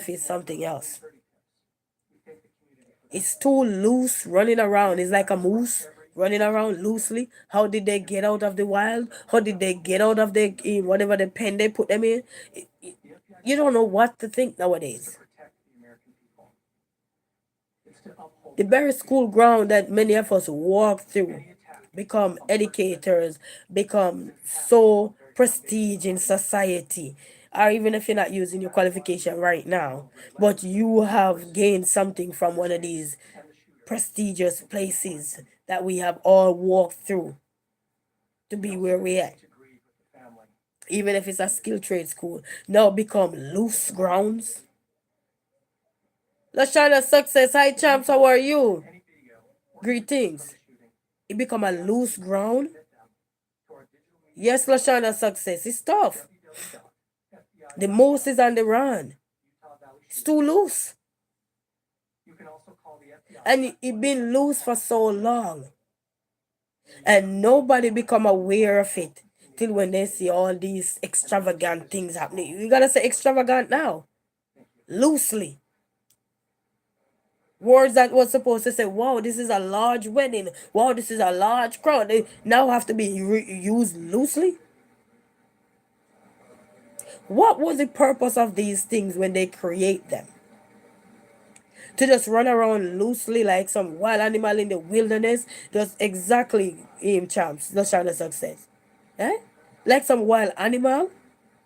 is something else. It's too loose running around. It's like a moose running around loosely. How did they get out of the wild? How did they get out of the whatever the pen they put them in? You don't know what to think nowadays. The very school ground that many of us walk through, become educators, become so prestige in society, or even if you're not using your qualification right now, but you have gained something from one of these prestigious places that we have all walked through to be where we at. Even if it's a skill trade school, now become loose grounds. Lashana Success, hi champs, how are you? Greetings. It become a loose ground. Yes, Lashana Success, it's tough. The moose is on the run. It's too loose. And it been loose for so long. And nobody become aware of it till when they see all these extravagant things happening. You gotta say extravagant now. Loosely. Words that was supposed to say, wow, this is a large wedding. Wow, this is a large crowd. They now have to be used loosely. What was the purpose of these things when they create them? To just run around loosely like some wild animal in the wilderness? Just exactly champs, not trying to success. Eh? Like some wild animal?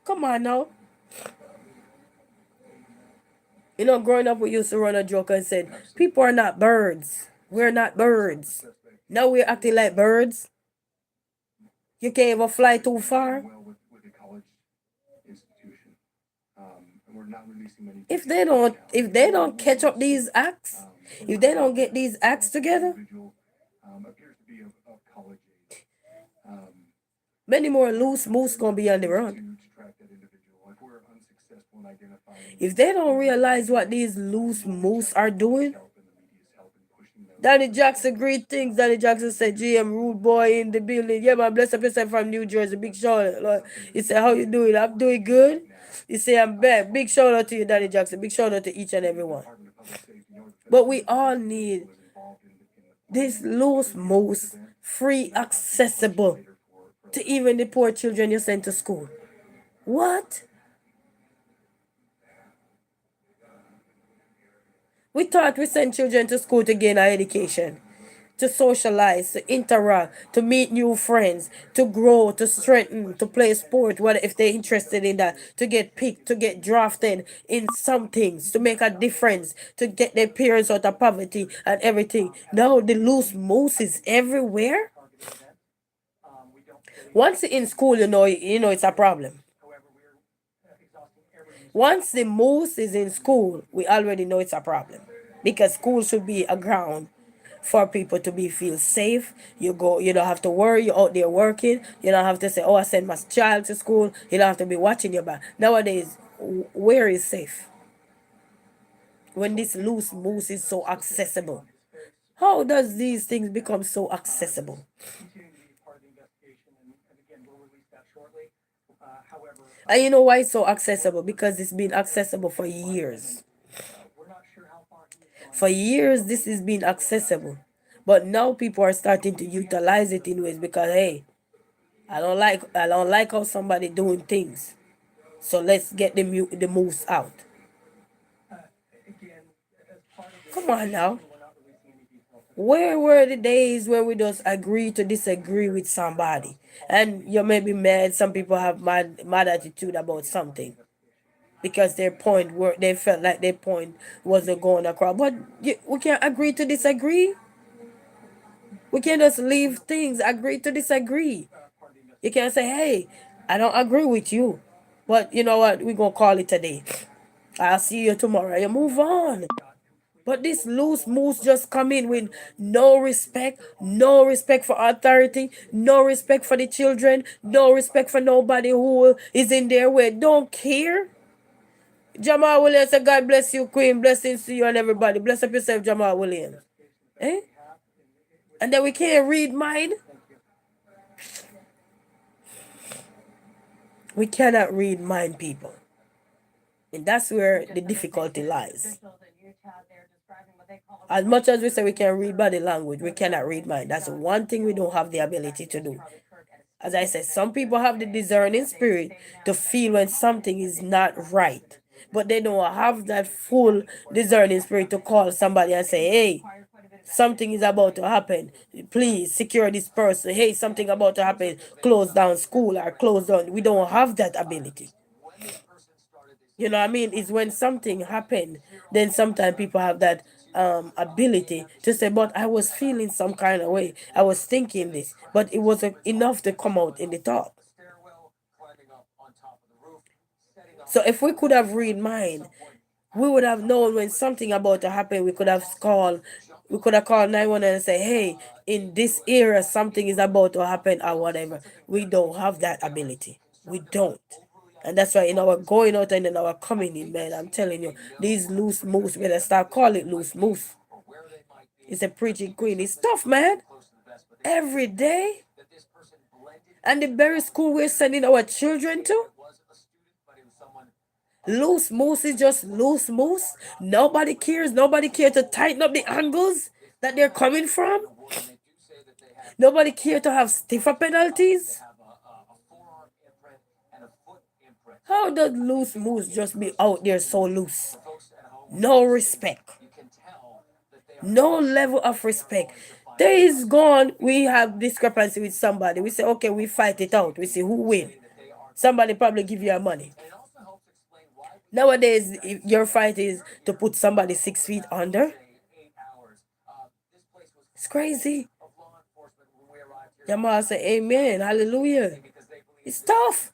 Come on now. You know, growing up, we used to run a joke and said, people are not birds. We're not birds. Now we're acting like birds. You can't even fly too far. If they don't catch up these acts, if they don't get these acts together, many more loose moose gonna be on the run. If they don't realize what these loose moose are doing, Danny Jackson, great things. Danny Jackson said, GM Rude Boy in the building. Yeah, man, bless up yourself from New Jersey. Big shout out. Like, he said, how you doing? I'm doing good. He said, I'm back. Big shout out to you, Danny Jackson. Big shout out to each and every one. But we all need this loose moose, free, accessible to even the poor children you send to school. What? We thought we sent children to school to gain our education, to socialize, to interact, to meet new friends, to grow, to strengthen, to play sport, what if they're interested in that, to get picked, to get drafted in some things, to make a difference, to get their parents out of poverty and everything. Now the loose moose is everywhere. Once in school, you know it's a problem. Once the moose is in school, we already know it's a problem. Because school should be a ground for people to be feel safe. You go, you don't have to worry, you're out there working. You don't have to say, oh, I send my child to school. You don't have to be watching your back. Nowadays, where is safe? When this loose moose is so accessible. How does these things become so accessible? And you know why it's so accessible? Because it's been accessible for years. For years, this has been accessible. But now people are starting to utilize it in ways because hey, I don't like how somebody doing things. So let's get the moves out. Come on now. Where were the days where we just agree to disagree with somebody? And you may be mad, some people have mad attitude about something because their point were they felt like their point wasn't going across. But we can't agree to disagree. We can't just leave things, agree to disagree. You can't say, hey, I don't agree with you. But you know what? We're gonna call it today. I'll see you tomorrow. You move on. But this loose moose just come in with no respect for authority, no respect for the children, no respect for nobody who is in their way. Don't care. Jamal Williams, say, God bless you, Queen. Blessings to you and everybody. Bless up yourself, Jamal Williams. Eh? And then we can't read mind. We cannot read mind, people. And that's where the difficulty lies. As much as we say we can read body language, we cannot read mind. That's one thing we don't have the ability to do. As I said, some people have the discerning spirit to feel when something is not right, but they don't have that full discerning spirit to call somebody and say, hey, something is about to happen. Please secure this person. Hey, something about to happen. Close down school or close down. We don't have that ability. You know what I mean? It's when something happened, then sometimes people have that ability to say, but I was feeling some kind of way. I was thinking this, but it wasn't enough to come out in the talk. So if we could have read mind, we would have known when something about to happen. We could have called 911 and say, hey, in this era, something is about to happen or whatever. We don't have that ability. We don't. And that's why in our going out and in our coming in, man, I'm telling you, these loose moves, we better start calling it loose moves. It's a preaching queen. It's tough, man. Every day. And the very school we're sending our children to, loose moose is just loose moose. Nobody cares. Nobody cares to tighten up the angles that they're coming from. Nobody cares to have stiffer penalties. How does loose moose just be out there so loose? No respect. No level of respect. Days gone, we have discrepancy with somebody. We say, okay, we fight it out. We see who win. Somebody probably give you money. Nowadays, if your fight is to put somebody 6 feet under. It's crazy. Your mom say, amen, hallelujah. It's tough.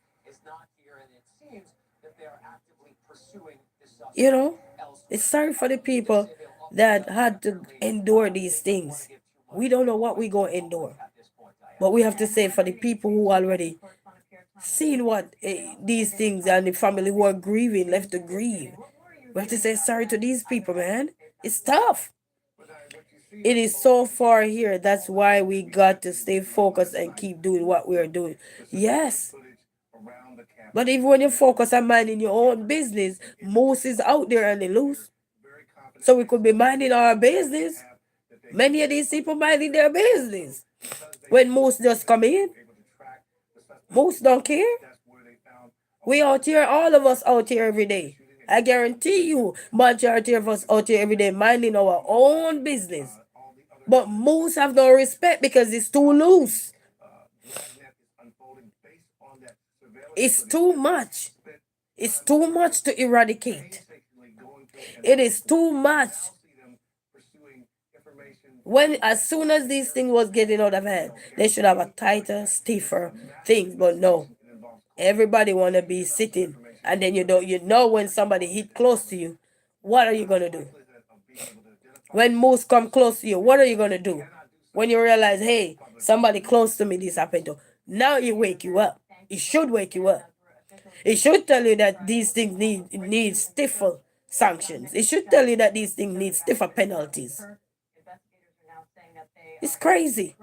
You know, it's sorry for the people that had to endure these things. We don't know what we going to endure. But we have to say for the people who already seen what these things and the family who are grieving left to grieve. We have to say sorry to these people, man. It's tough. It is so far here. That's why we got to stay focused and keep doing what we are doing. Yes. But even when you focus on minding your own business, moose is out there and they loose. So we could be minding our business. Many of these people minding their business. When moose just come in, moose don't care. We out here, all of us out here every day. I guarantee you, majority of us out here every day minding our own business. But moose have no respect because it's too loose. It's too much. It's too much to eradicate. It is too much. When as soon as this thing was getting out of hand, they should have a tighter, stiffer thing. But no, everybody wanna be sitting, and then you know when somebody hit close to you, what are you gonna do? When moose come close to you, what are you gonna do? When you realize, hey, somebody close to me, this happened to. Now it wake you up. It should wake you up. It should tell you that these things need stiffer sanctions. It should tell you that these things need stiffer penalties. It's crazy.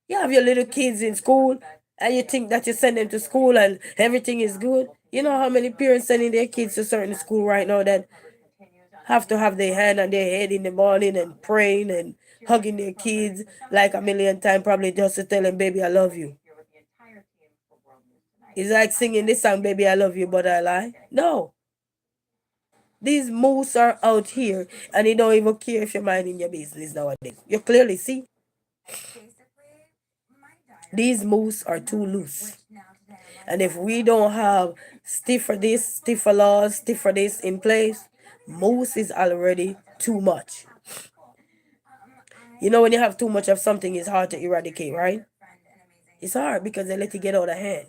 You have your little kids in school and you think that you send them to school and everything is good. You know how many parents sending their kids to certain school right now that have to have their hand on their head in the morning and praying and hugging their kids like a million times, probably just to tell them, baby, I love you. It's like singing this song, baby, I love you, but I lie. No. These moose are out here and they don't even care if you're minding your business nowadays. You clearly see. These moose are too loose. And if we don't have stiffer this, stiffer laws, stiffer this in place, moose is already too much. You know, when you have too much of something, it's hard to eradicate, right? It's hard because they let it get out of hand.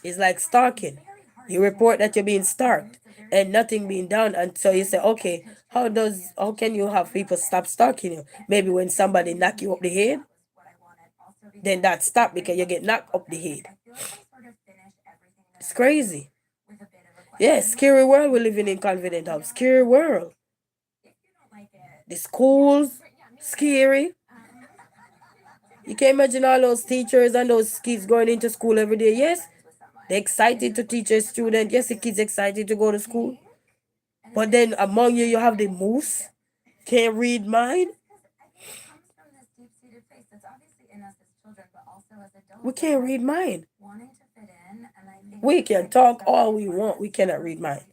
It's like stalking. You report that you're being stalked and nothing being done, and so you say, okay, how can you have people stop stalking you? Maybe when somebody knock you up the head, then that stop because you get knocked up the head. It's crazy. Yes, scary world we're living in, confident house. Scary world. The schools, scary. You can imagine all those teachers and those kids going into school every day. Yes, they're excited to teach a student. Yes, the kids excited to go to school. But then among you, you have the muss. Can't read mind. We can't read mind. We can talk all we want. We cannot read mind.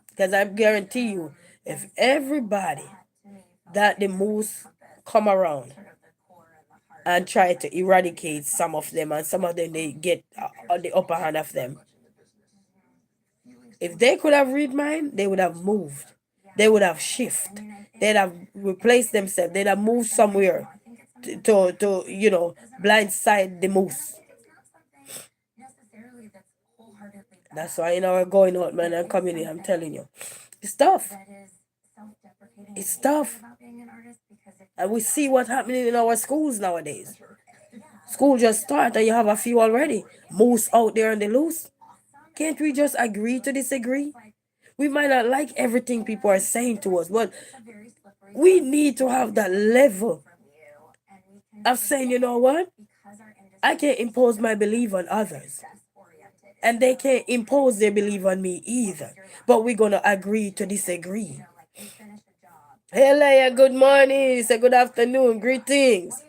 Because I guarantee you, if everybody that the moose come around and try to eradicate some of them, and some of them they get on the upper hand of them, if they could have read mind, they would have moved. They would have shifted. They'd have replaced themselves. They'd have moved somewhere to blindside the moose. That's why we're going out, man, and coming in. I'm telling you, it's tough. It's tough. And we see what's happening in our schools nowadays. School just start and you have a few already. Moose out there on the loose. Can't we just agree to disagree? We might not like everything people are saying to us, but we need to have that level of saying, you know what? I can't impose my belief on others. And they can't impose their belief on me either. But we're going to agree to disagree. Hey, Leia, good morning. Say good afternoon. Greetings.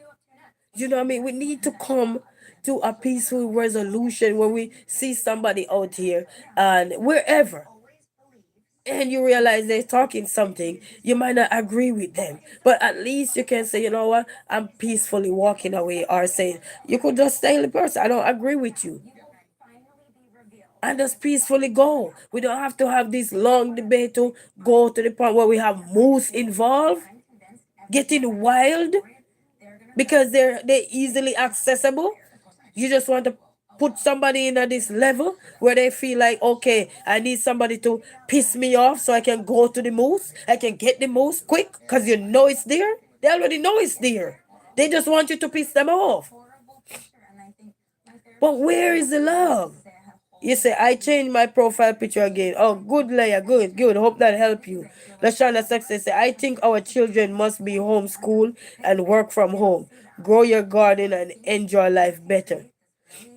You know what I mean? We need to come to a peaceful resolution when we see somebody out here and wherever, and you realize they're talking something, you might not agree with them, but at least you can say, you know what, I'm peacefully walking away, or saying, you could just tell the person, I don't agree with you, and just peacefully go. We don't have to have this long debate to go to the point where we have moose involved, getting wild, because they're easily accessible. You just want to put somebody in at this level where they feel like, okay, I need somebody to piss me off so I can go to the moose. I can get the moose quick because you know it's there. They already know it's there. They just want you to piss them off. But where is the love? You say, I changed my profile picture again. Oh, good, Leia. Good, good. Hope that help you. Lashana Success say, I think our children must be homeschooled and work from home. Grow your garden and enjoy life better.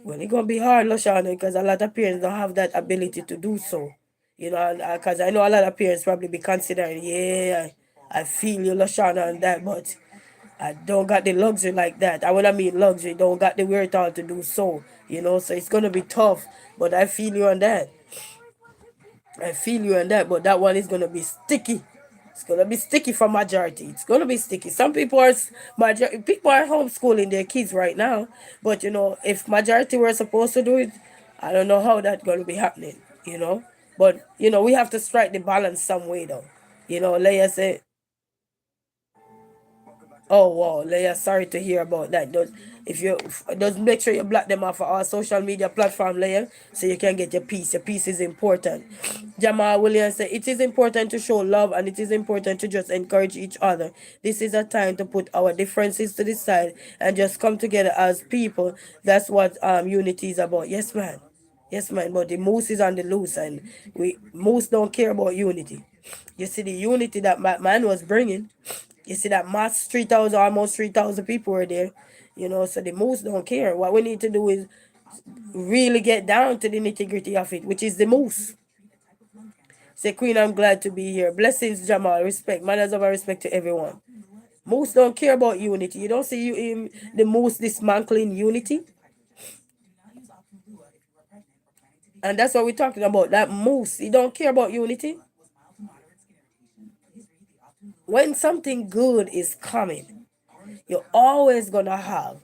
Well, it's going to be hard, Lashana, because a lot of parents don't have that ability to do so. Because I know a lot of parents probably be considering, yeah, I feel you, Lashana, and that, but I don't got the luxury like that. I when I mean luxury, don't got the wherewithal to do so. So it's gonna be tough. But I feel you on that. I feel you on that. But that one is gonna be sticky. It's gonna be sticky for majority. It's gonna be sticky. Some people are people are homeschooling their kids right now. But if majority were supposed to do it, I don't know how that's gonna be happening. But we have to strike the balance some way though. Leia said, oh wow, Leia, sorry to hear about that. Does make sure you block them off of our social media platform, Leia, so you can get your peace. Your peace is important. Jamal Williams said it is important to show love and it is important to just encourage each other. This is a time to put our differences to the side and just come together as people. That's what unity is about. Yes, man. Yes, man. But the moose is on the loose, and we moose don't care about unity. You see the unity that man was bringing. You see that mass 3,000, almost 3,000 people were there. So the moose don't care. What we need to do is really get down to the nitty gritty of it, which is the moose. Say, Queen, I'm glad to be here. Blessings, Jamal. Respect. Manners of respect to everyone. Moose don't care about unity. You don't see the moose dismantling unity. And that's what we're talking about. That moose, he don't care about unity. When something good is coming, you're always gonna have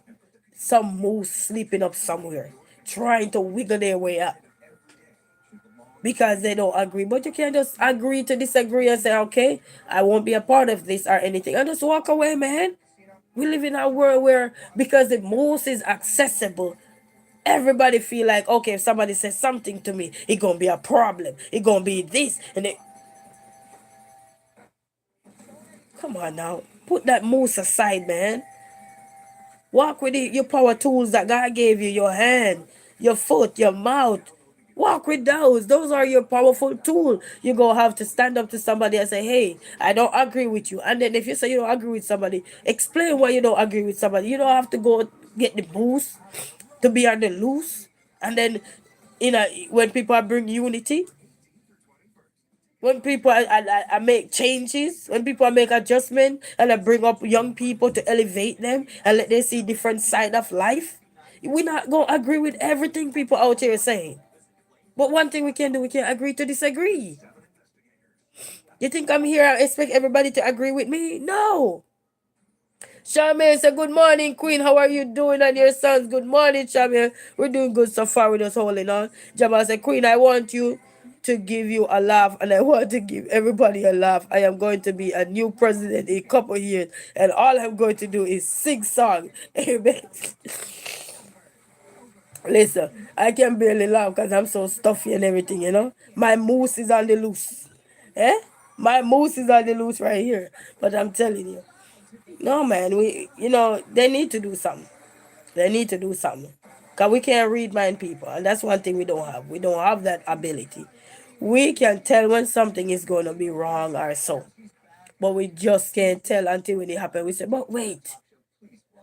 some moose sleeping up somewhere, trying to wiggle their way up because they don't agree. But you can't just agree to disagree and say, okay, I won't be a part of this or anything, and just walk away, man. We live in a world where, because the moose is accessible, everybody feel like, okay, if somebody says something to me, it gonna be a problem. It gonna be this and it. Come on now, put that moose aside, man. Walk with your power tools that God gave you, your hand, your foot, your mouth. Walk with those. Those are your powerful tool. You go have to stand up to somebody and say, "Hey, I don't agree with you." And then if you say you don't agree with somebody, explain why you don't agree with somebody. You don't have to go get the boost to be on the loose. And then, when people bring unity, when people I make changes, when people make adjustment, and I bring up young people to elevate them and let them see different side of life, we're not gonna agree with everything people out here saying. But one thing we can do, we can agree to disagree. You think I'm here? I expect everybody to agree with me? No. Charmaine said, "Good morning, Queen. How are you doing?" And your sons, "Good morning, Charmaine. We're doing good so far. We're just holding on." Jamal said, "Queen, I want you to give you a laugh, and I want to give everybody a laugh. I am going to be a new president in a couple of years, and all I'm going to do is sing song." Amen. Listen, I can barely laugh because I'm so stuffy and everything, you know. My moose is on the loose. Eh? My moose is on the loose right here. But I'm telling you. No, man, they need to do something. They need to do something. Because we can't read mind people. And that's one thing we don't have. We don't have that ability. We can tell when something is going to be wrong or so. But we just can't tell until when it happens. We say, but wait,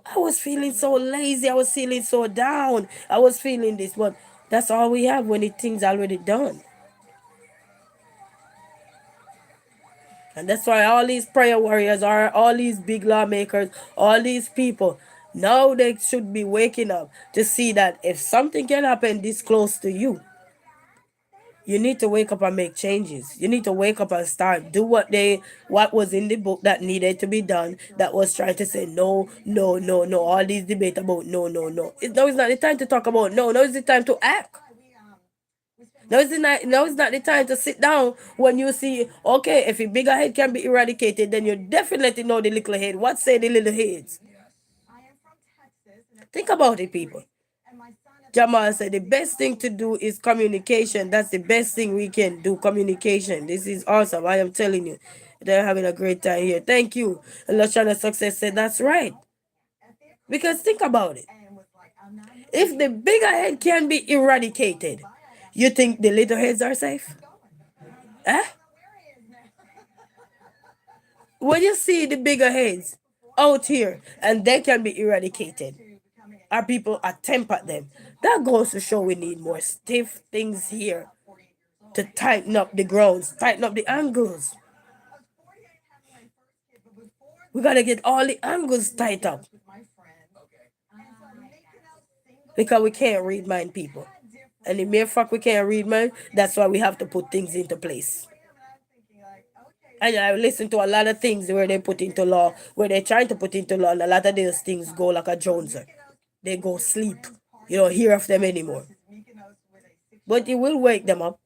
I was feeling so lazy. I was feeling so down. I was feeling this. But that's all we have when the thing's already done. And that's why all these prayer warriors are all these big lawmakers, all these people, now they should be waking up to see that if something can happen this close to you, you need to wake up and make changes. You need to wake up and start do what was in the book that needed to be done. That was trying to say no, no, no, no. All these debate about no, no, no. Now it's not the time to talk about no. Now it's the time to act. Now is not the time to sit down when you see, okay, if a bigger head can be eradicated, then you definitely know the little head. What say the little heads? Think about it, people. Jamal said the best thing to do is communication. That's the best thing we can do. Communication. This is awesome. I am telling you. They're having a great time here. Thank you. And Lashana Success said that's right. Because think about it. If the bigger head can be eradicated, you think the little heads are safe? Eh? When you see the bigger heads out here and they can be eradicated, our people attempt at them, that goes to show we need more stiff things here to tighten up the grounds, tighten up the angles. We gotta get all the angles tight up because we can't read mind people. And the mere fact we can't read mind, that's why we have to put things into place. And I listen to a lot of things where they put into law, where they're trying to put into law, and a lot of those things go like a Joneser. They go sleep. You don't hear of them anymore. But it will wake them up.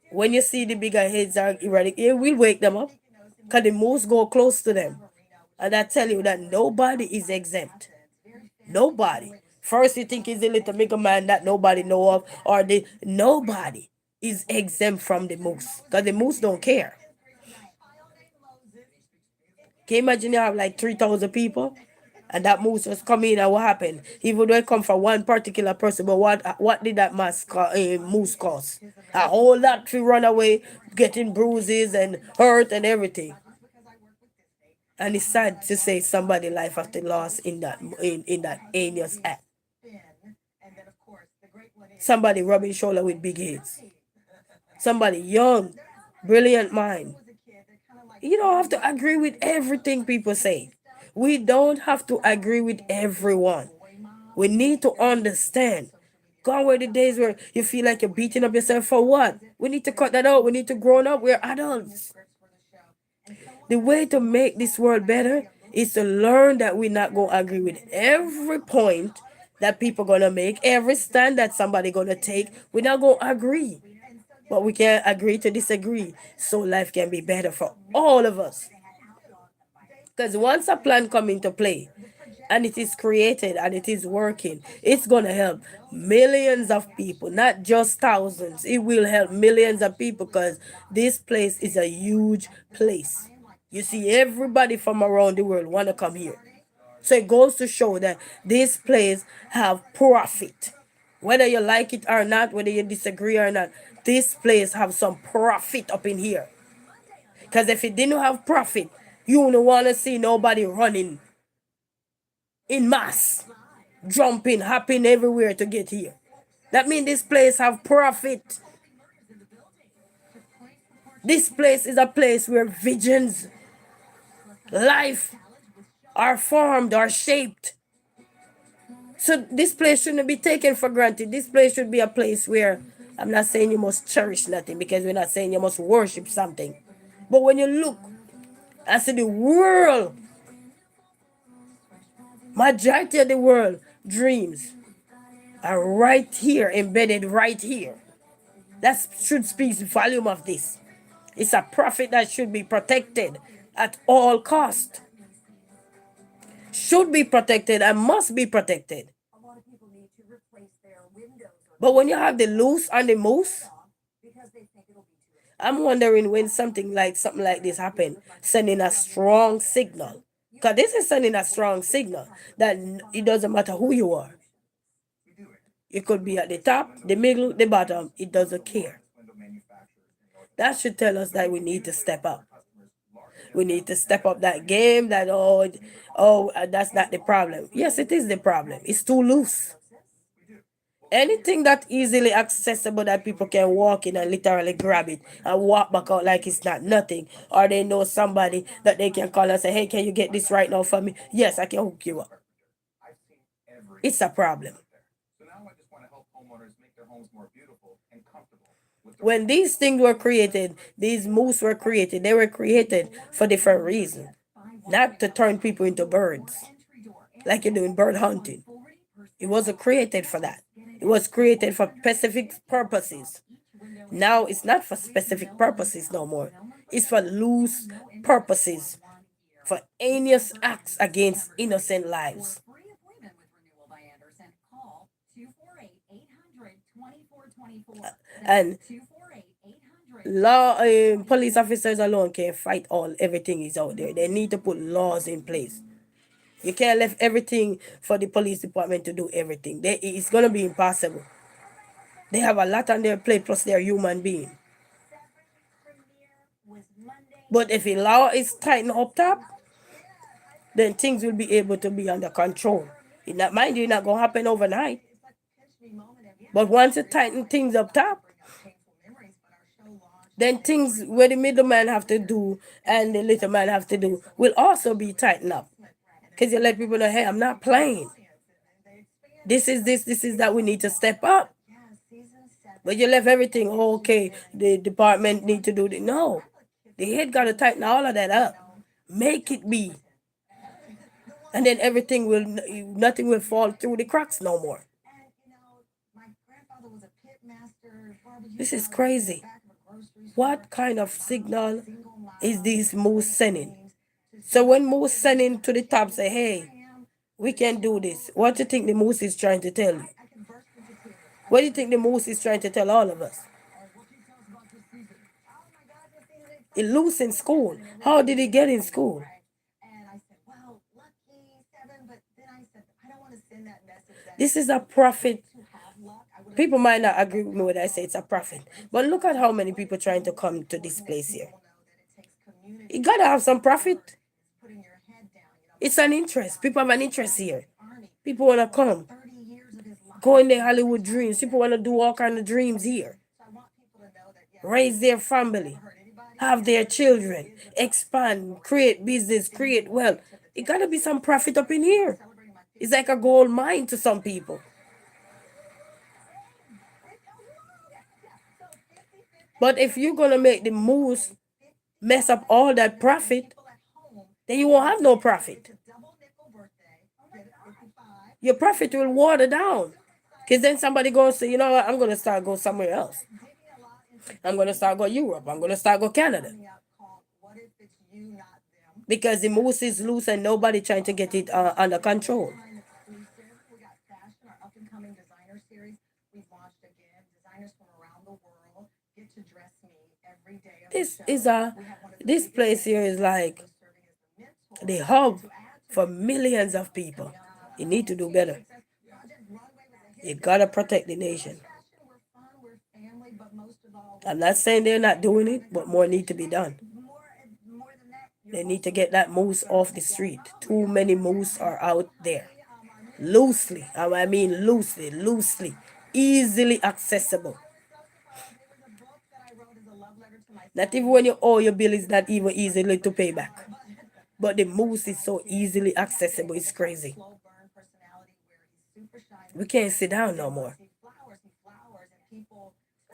When you see the bigger heads are erratic, it will wake them up. Because the moose go close to them. And I tell you that nobody is exempt. Nobody. First you think it's a little bigger man that nobody know of, or the nobody is exempt from the moose. Because the moose don't care. Can you imagine you have like 3,000 people? And that moose was coming and what happened? Even though it come from one particular person, but what did that moose cause? A whole lot to run away, getting bruises and hurt and everything. And it's sad to say somebody life after lost in that heinous act. Somebody rubbing shoulder with big heads. Somebody young, brilliant mind. You don't have to agree with everything people say. We don't have to agree with everyone. We need to understand. Gone were the days where you feel like you're beating up yourself for what? We need to cut that out. We need to grow up. We're adults. The way to make this world better is to learn that we're not going to agree with every point that people going to make, every stand that somebody going to take. We're not going to agree. But we can agree to disagree so life can be better for all of us. Because once a plan come into play and it is created and it is working, it's going to help millions of people, not just thousands. It will help millions of people because this place is a huge place. You see, everybody from around the world want to come here. So it goes to show that this place have profit. Whether you like it or not, whether you disagree or not, this place have some profit up in here. Because if it didn't have profit, you wouldn't want to see nobody running in mass, jumping, hopping everywhere to get here. That means this place have profit. This place is a place where visions, life are formed, are shaped. So this place shouldn't be taken for granted. This place should be a place where, I'm not saying you must cherish nothing, because we're not saying you must worship something. But when you look and see the world, majority of the world dreams are right here, embedded right here. That should speak volume of this. It's a profit that should be protected at all cost. Should be protected and must be protected. But when you have the loose and the moose, I'm wondering when something like this happen, sending a strong signal. Because this is sending a strong signal that it doesn't matter who you are. You could be at the top, the middle, the bottom. It doesn't care. That should tell us that we need to step up. We need to step up that game. That's not the problem. Yes, it is the problem. It's too loose. Anything that easily accessible that people can walk in and literally grab it and walk back out like it's not nothing, or they know somebody that they can call and say, hey, can you get this right now for me? Yes, I can hook you up. It's a problem. When these things were created, these moves were created, they were created for different reasons, not to turn people into birds like you do in bird hunting. It wasn't created for that. It was created for specific purposes. Now it's not for specific purposes no more. It's for loose purposes, for heinous acts against innocent lives. And law, police officers alone can't fight all everything is out there. They need to put laws in place. You can't leave everything for the police department to do everything. It's gonna be impossible. They have a lot on their plate, plus they're human beings. But if the law is tightened up top, then things will be able to be under control. Mind you, it's not gonna happen overnight. But once you tighten things up top, then things where the middleman have to do and the little man have to do will also be tightened up. Because you let people know, hey, I'm not playing. This is that we need to step up. But you left everything, okay, the department need to do it. No. The head got to tighten all of that up. Make it be. And then nothing will fall through the cracks no more. This is crazy. What kind of signal is this moose sending? So when moose sending to the top say, hey, we can do this, what do you think the moose is trying to tell you? What do you think the moose is trying to tell all of us? It loose in school. How did it get in school? This is a profit. People might not agree with me when I say it's a profit, but look at how many people trying to come to this place here. You gotta have some profit. It's an interest. People have an interest here. People wanna come. Go in their Hollywood dreams. People wanna do all kind of dreams here. Raise their family. Have their children. Expand. Create business. Create wealth. It gotta be some profit up in here. It's like a gold mine to some people. But if you're gonna make the moose mess up all that profit, then you won't have no profit. Your profit will water down. Because then somebody goes say, you know what, I'm gonna start go somewhere else. I'm gonna start go Europe. I'm gonna start go Canada. Because the moose is loose and nobody trying to get it under control. This place here is like the hub for millions of people. You need to do better. You gotta protect the nation. I'm not saying they're not doing it, but more need to be done. They need to get that moose off the street. Too many moose are out there. Loosely, I mean loosely, easily accessible. Not even when you owe your bill is not even easily to pay back. But the moose is so easily accessible, it's crazy. We can't sit down no more.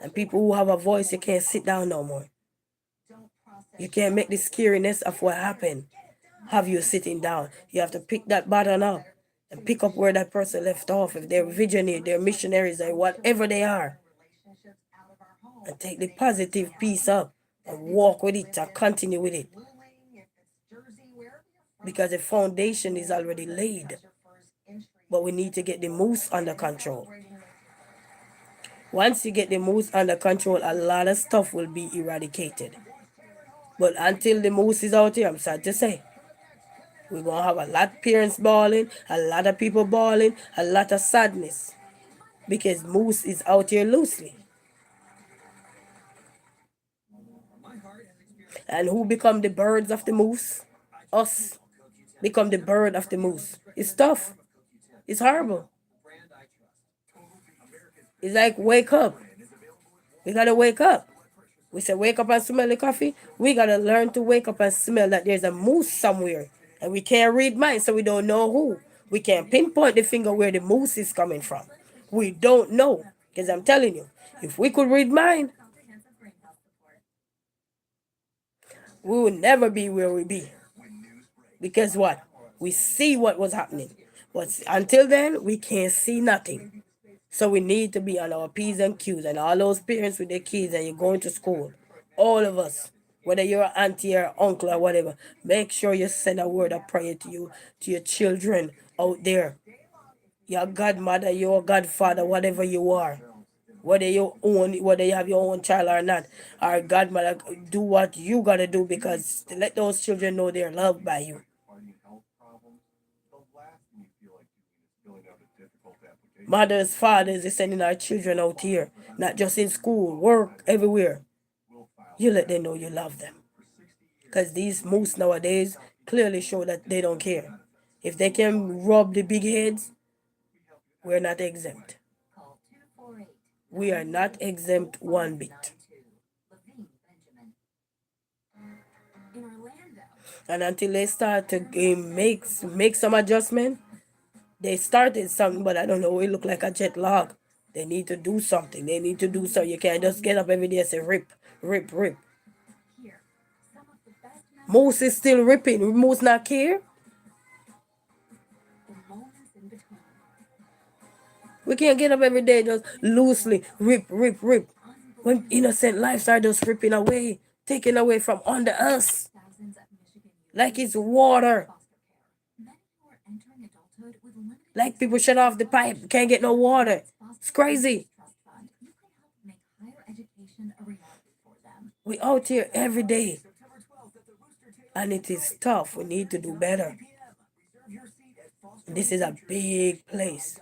And people who have a voice, you can't sit down no more. You can't make the scariness of what happened have you sitting down. You have to pick that button up and pick up where that person left off. If they're visionary, they're missionaries, or whatever they are, and take the positive piece up and walk with it and continue with it. Because the foundation is already laid. But we need to get the moose under control. Once you get the moose under control, a lot of stuff will be eradicated. But until the moose is out here, I'm sad to say, we're going to have a lot of parents bawling, a lot of people bawling, a lot of sadness. Because moose is out here loosely. And who become the birds of the moose? Us become the bird of the moose. It's tough. It's horrible. It's like, wake up. We gotta wake up. We say wake up and smell the coffee. We gotta learn to wake up and smell that there's a moose somewhere. And we can't read minds, so we don't know who. We can't pinpoint the finger where the moose is coming from. We don't know. Because I'm telling you, if we could read mind, we will never be where we be. Because what? We see what was happening. But until then, we can't see nothing. So we need to be on our P's and Q's, and all those parents with their kids and you're going to school. All of us, whether you're an auntie or uncle or whatever, make sure you send a word of prayer to your children out there. Your godmother, your godfather, whatever you are. Whether you have your own child or not, our godmother, do what you gotta do because to let those children know they're loved by you. Mothers, fathers is sending our children out here, not just in school, work, everywhere. You let them know you love them. Because these moose nowadays clearly show that they don't care. If they can rub the big heads, we're not exempt. We are not exempt one bit. And until they start to make some adjustment, they started something, but I don't know, it look like a jet lag. They need to do something. They need to do something. You can't just get up every day and say rip, rip, rip. Moose is still ripping. Moose not care. We can't get up every day just loosely rip, rip, rip. When innocent lives are just ripping away, taken away from under us. Like it's water. Like people shut off the pipe, can't get no water. It's crazy. We out here every day. And it is tough. We need to do better. This is a big place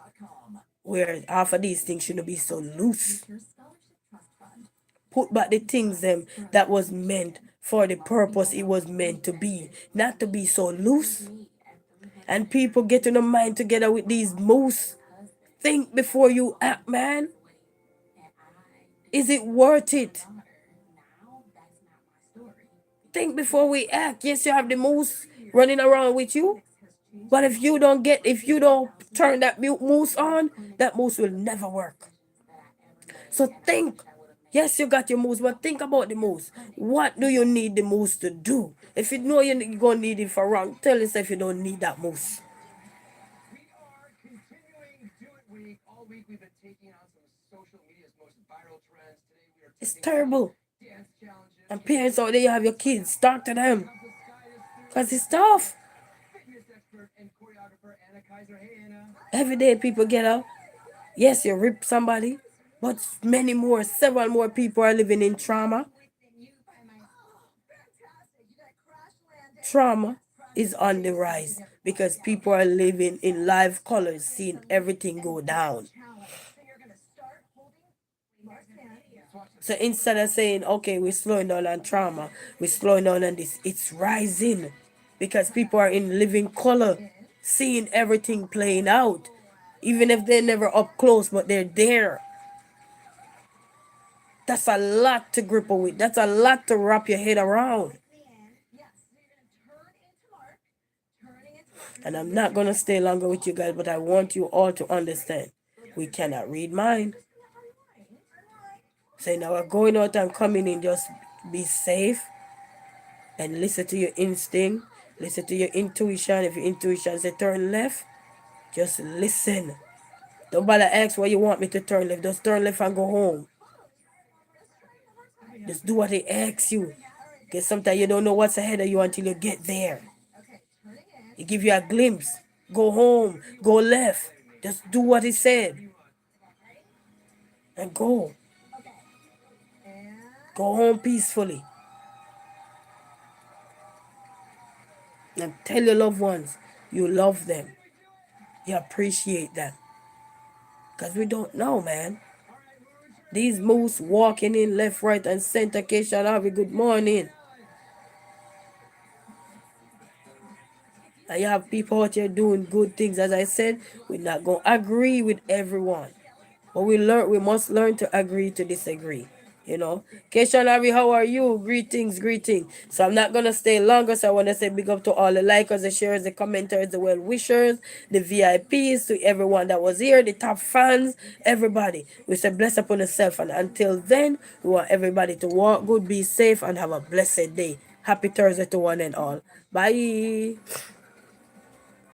where half of these things shouldn't be so loose. Put back the things that was meant for the purpose it was meant to be, not to be so loose. And people get in the mind together with these moose. Think before you act, man. Is it worth it? Think before we act. Yes, you have the moose running around with you. But if you don't turn that moose on, that moose will never work. So think. Yes, you got your moose, but think about the moose. What do you need the moose to do? If you know you're going to need it for wrong, tell yourself you don't need that moose. It's terrible. And parents out there, you have your kids, talk to them. Because it's tough. Every day people get up. Yes, you rip somebody, but several more people are living in trauma. Trauma is on the rise because people are living in live colors, seeing everything go down. So instead of saying, okay, we're slowing down on trauma, we're slowing down on this, it's rising because people are in living color, seeing everything playing out, even if they're never up close, but they're there. That's a lot to grapple with. That's a lot to wrap your head around. And I'm not going to stay longer with you guys, but I want you all to understand. We cannot read mind. So now we're going out and coming in, just be safe and listen to your instinct, listen to your intuition. If your intuition say turn left, just listen. Don't bother ask why you want me to turn left. Just turn left and go home. Just do what they ask you. Because sometimes you don't know what's ahead of you until you get there. He give you a glimpse. Go home. Go left. Just do what he said. And go. Go home peacefully. And tell your loved ones you love them. You appreciate them. Because we don't know, man. These moose walking in left, right, and center. Keisha, have a good morning. And you have people out here doing good things. As I said, we're not going to agree with everyone. But we must learn to agree to disagree. You know, Keisha Larry, how are you? Greetings, greetings. So I'm not gonna stay longer. So I want to say big up to all the likers, the sharers, the commenters, the well wishers, the VIPs, to everyone that was here, the top fans, everybody. We say bless upon yourself, and until then, we want everybody to walk good, be safe, and have a blessed day. Happy Thursday to one and all. Bye.